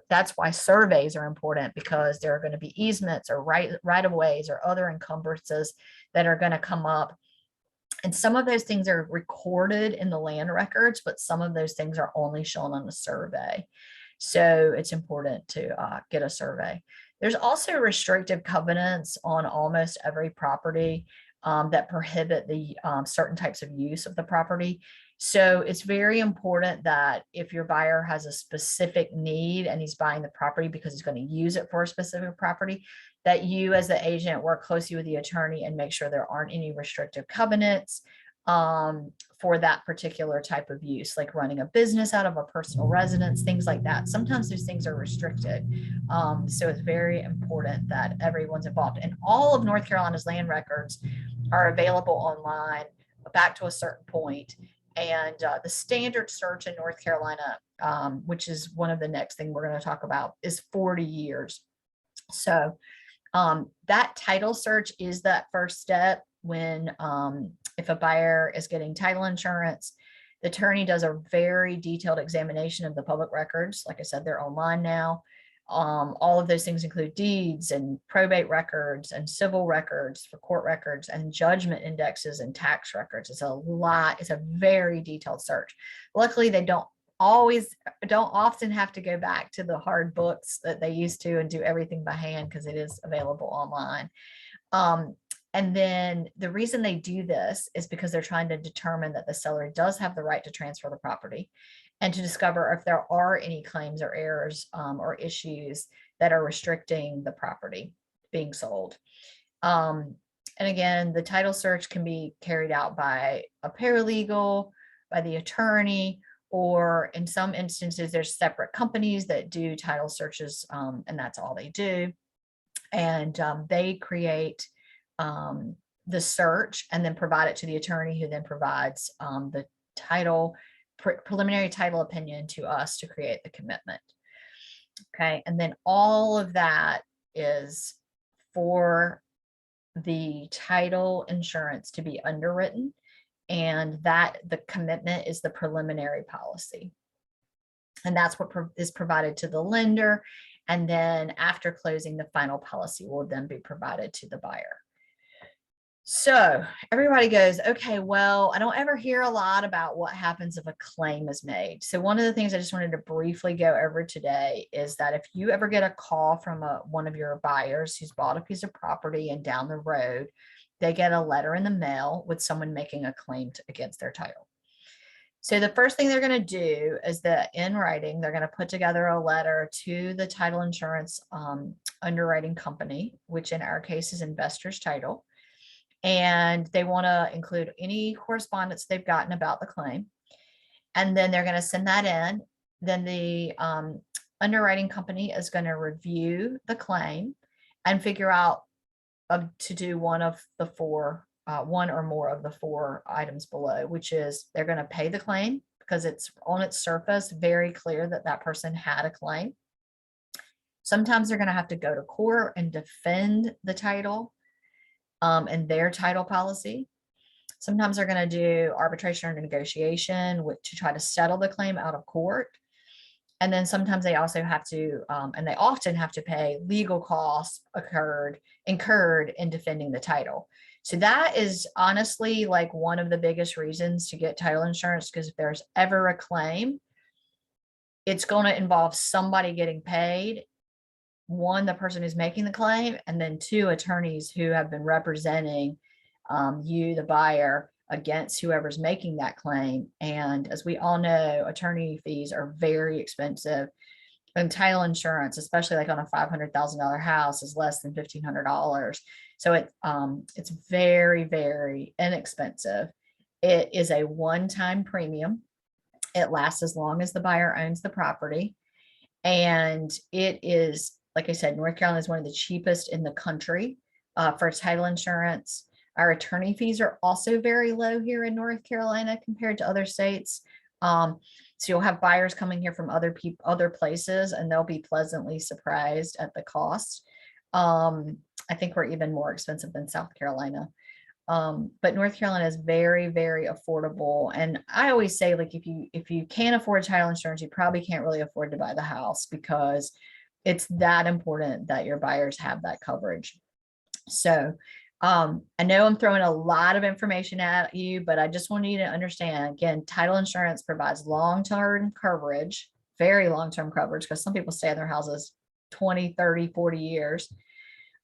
that's why surveys are important, because there are going to be easements or right of ways or other encumbrances that are going to come up. And some of those things are recorded in the land records, but some of those things are only shown on the survey. So it's important to get a survey. There's also restrictive covenants on almost every property that prohibit the certain types of use of the property. So it's very important that if your buyer has a specific need and he's buying the property because he's going to use it for a specific property, that you as the agent work closely with the attorney and make sure there aren't any restrictive covenants for that particular type of use, like running a business out of a personal residence, things like that. Sometimes those things are restricted. So it's very important that everyone's involved. And all of North Carolina's land records are available online back to a certain point. And the standard search in North Carolina, which is one of the next thing we're going to talk about, is 40 years. So that title search is that first step when if a buyer is getting title insurance, the attorney does a very detailed examination of the public records. Like I said, they're online now. All of those things include deeds and probate records and civil records for court records and judgment indexes and tax records. It's a lot. It's a very detailed search. Luckily, they don't often have to go back to the hard books that they used to and do everything by hand because it is available online. And then the reason they do this is because they're trying to determine that the seller does have the right to transfer the property and to discover if there are any claims or errors or issues that are restricting the property being sold. And again, the title search can be carried out by a paralegal, by the attorney, or in some instances, there's separate companies that do title searches, and that's all they do. And they create the search and then provide it to the attorney, who then provides the title preliminary title opinion to us to create the commitment. Okay, and then all of that is for the title insurance to be underwritten, and that the commitment is the preliminary policy, and that's what is provided to the lender. And then after closing, the final policy will then be provided to the buyer. So everybody goes, okay, well, I don't ever hear a lot about what happens if a claim is made. So one of the things I just wanted to briefly go over today is that if you ever get a call from one of your buyers who's bought a piece of property and down the road, they get a letter in the mail with someone making a claim against their title. So the first thing they're going to do is that in writing, they're going to put together a letter to the title insurance underwriting company, which in our case is Investors Title. And they want to include any correspondence they've gotten about the claim. And then they're going to send that in. Then the underwriting company is going to review the claim and figure out to do one or more of the four items below, which is they're going to pay the claim because it's on its surface very clear that that person had a claim. Sometimes they're going to have to go to court and defend the title and their title policy. Sometimes they're going to do arbitration or negotiation to try to settle the claim out of court. And then sometimes they also have to, and they often have to pay legal costs incurred in defending the title. So that is honestly like one of the biggest reasons to get title insurance, because if there's ever a claim, it's going to involve somebody getting paid. One, the person who's making the claim, and then two, attorneys who have been representing you, the buyer, against whoever's making that claim. And as we all know, attorney fees are very expensive, and title insurance, especially like on a $500,000 house, is less than $1,500. So it's very, very inexpensive. It is a one-time premium. It lasts as long as the buyer owns the property. And it is, like I said, North Carolina is one of the cheapest in the country for title insurance. Our attorney fees are also very low here in North Carolina compared to other states. So you'll have buyers coming here from other places, and they'll be pleasantly surprised at the cost. I think we're even more expensive than South Carolina. But North Carolina is very, very affordable. And I always say, like, if you can't afford title insurance, you probably can't really afford to buy the house, because it's that important that your buyers have that coverage. So I know I'm throwing a lot of information at you, but I just want you to understand, again, title insurance provides long-term coverage, very long-term coverage, because some people stay in their houses 20, 30, 40 years.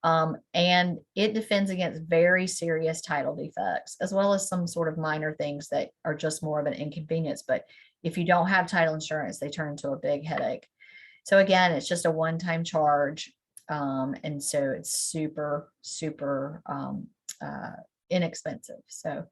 And it defends against very serious title defects, as well as some sort of minor things that are just more of an inconvenience. But if you don't have title insurance, they turn into a big headache. So again, it's just a one-time charge. And so it's super, super inexpensive. So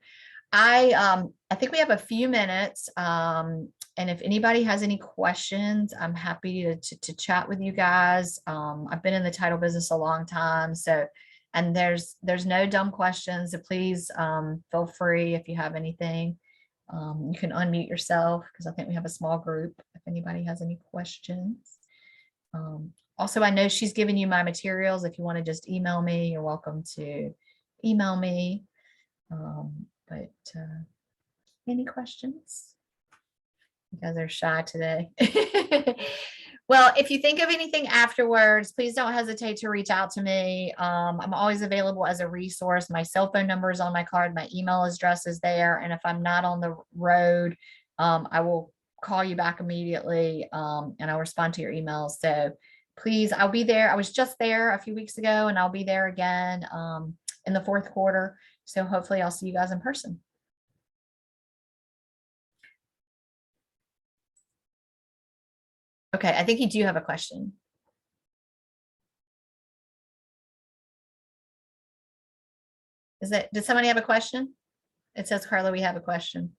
I think we have a few minutes. And if anybody has any questions, I'm happy to chat with you guys. I've been in the title business a long time. So, and there's no dumb questions. So please feel free if you have anything. You can unmute yourself, because I think we have a small group if anybody has any questions. Also, I know she's given you my materials. If you want to just email me, you're welcome to email me. But any questions? You guys are shy today. Well, if you think of anything afterwards, please don't hesitate to reach out to me. I'm always available as a resource. My cell phone number is on my card. My email address is there. And if I'm not on the road, I will call you back immediately, and I'll respond to your emails. So please, I'll be there. I was just there a few weeks ago, and I'll be there again in the fourth quarter. So hopefully I'll see you guys in person. Okay, I think you do have a question. Did somebody have a question? It says, Carla, we have a question.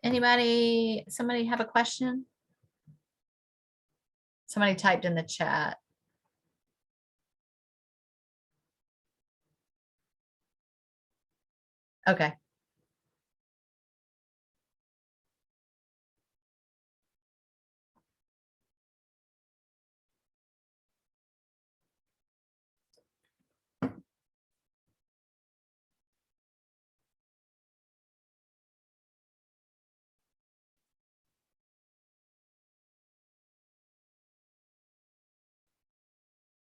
Somebody have a question? Somebody typed in the chat. Okay.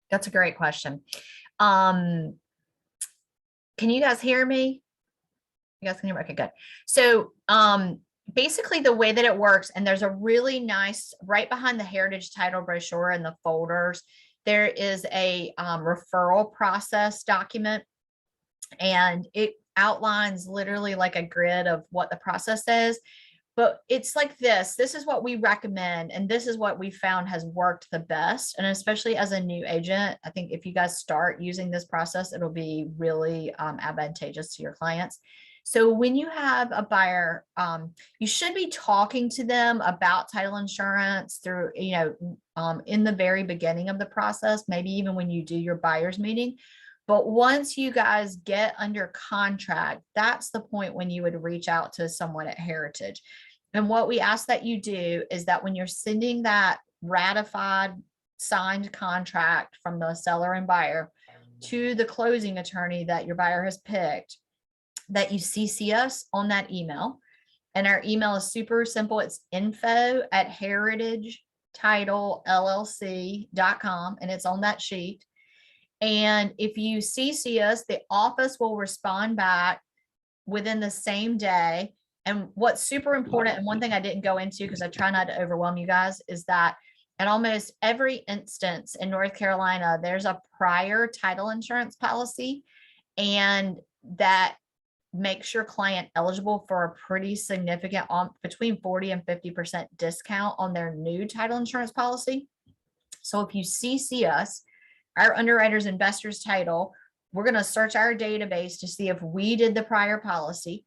That's a great question. Can you guys hear me? You guys can hear me? Okay, good. So basically the way that it works, and there's a really nice, right behind the heritage title brochure in the folders, there is a referral process document, and it outlines literally like a grid of what the process is. But it's like this is what we recommend. And this is what we found has worked the best. And especially as a new agent, I think if you guys start using this process, it'll be really advantageous to your clients. So when you have a buyer, you should be talking to them about title insurance through, in the very beginning of the process, maybe even when you do your buyer's meeting. But once you guys get under contract, that's the point when you would reach out to someone at Heritage. And what we ask that you do is that when you're sending that ratified signed contract from the seller and buyer to the closing attorney that your buyer has picked, that you CC us on that email. And our email is super simple. It's info@heritagetitleLLC.com, and it's on that sheet. And if you CC us, the office will respond back within the same day. And what's super important, and one thing I didn't go into because I try not to overwhelm you guys, is that in almost every instance in North Carolina, there's a prior title insurance policy, and that makes your client eligible for a pretty significant between 40 and 50% discount on their new title insurance policy. So if you CC us, our underwriters, investors title, we're going to search our database to see if we did the prior policy.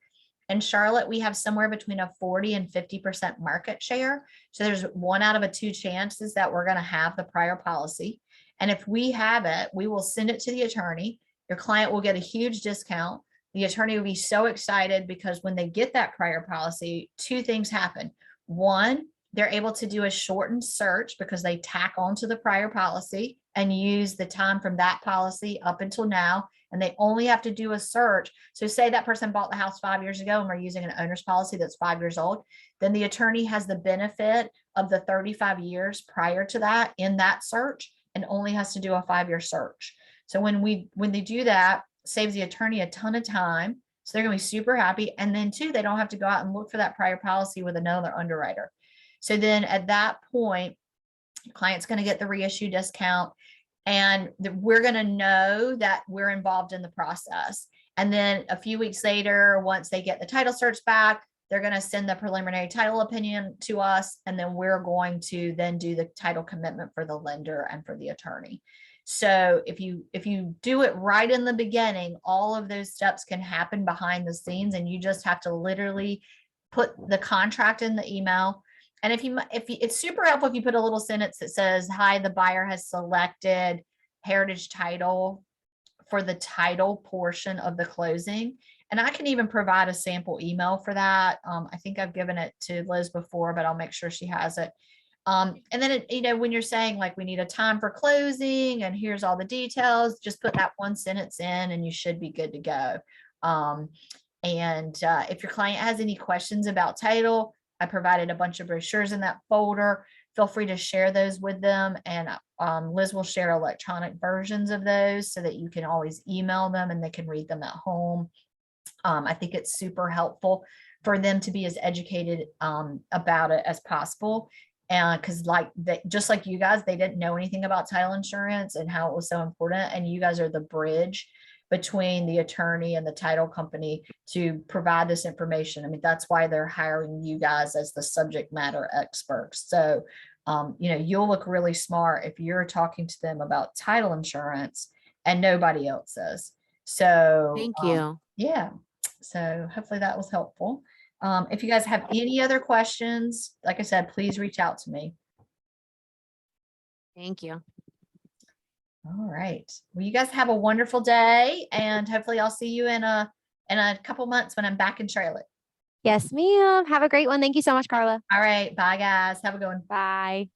In Charlotte, we have somewhere between a 40 and 50% market share. So there's 1 out of 2 chances that we're going to have the prior policy. And if we have it, we will send it to the attorney. Your client will get a huge discount. The attorney will be so excited because when they get that prior policy, 2 things happen. 1, they're able to do a shortened search because they tack onto the prior policy and use the time from that policy up until now. And they only have to do a search. So say that person bought the house 5 years ago and we're using an owner's policy that's 5 years old, then the attorney has the benefit of the 35 years prior to that in that search and only has to do a 5-year search. So when they do that, saves the attorney a ton of time. So they're going to be super happy. And then 2, they don't have to go out and look for that prior policy with another underwriter. So then at that point, the client's going to get the reissue discount, and we're going to know that we're involved in the process. And then a few weeks later, once they get the title search back, they're going to send the preliminary title opinion to us. And then we're going to then do the title commitment for the lender and for the attorney. So if you do it right in the beginning, all of those steps can happen behind the scenes, and you just have to literally put the contract in the email. And if it's super helpful if you put a little sentence that says, hi, the buyer has selected Heritage Title for the title portion of the closing. And I can even provide a sample email for that. I think I've given it to Liz before, but I'll make sure she has it. And then, when you're saying like, we need a time for closing and here's all the details, just put that one sentence in and you should be good to go. And if your client has any questions about title, I provided a bunch of brochures in that folder. Feel free to share those with them. And Liz will share electronic versions of those so that you can always email them and they can read them at home. I think it's super helpful for them to be as educated about it as possible. And because just like you guys, they didn't know anything about title insurance and how it was so important. And you guys are the bridge between the attorney and the title company to provide this information. I mean, that's why they're hiring you guys as the subject matter experts. So, you'll look really smart if you're talking to them about title insurance and nobody else is. So Thank you. yeah. So hopefully that was helpful. If you guys have any other questions, like I said, please reach out to me. Thank you. All right. Well, you guys have a wonderful day, and hopefully I'll see you in a couple months when I'm back in Charlotte. Yes, ma'am. Have a great one. Thank you so much, Carla. All right. Bye guys. Have a good one. Bye.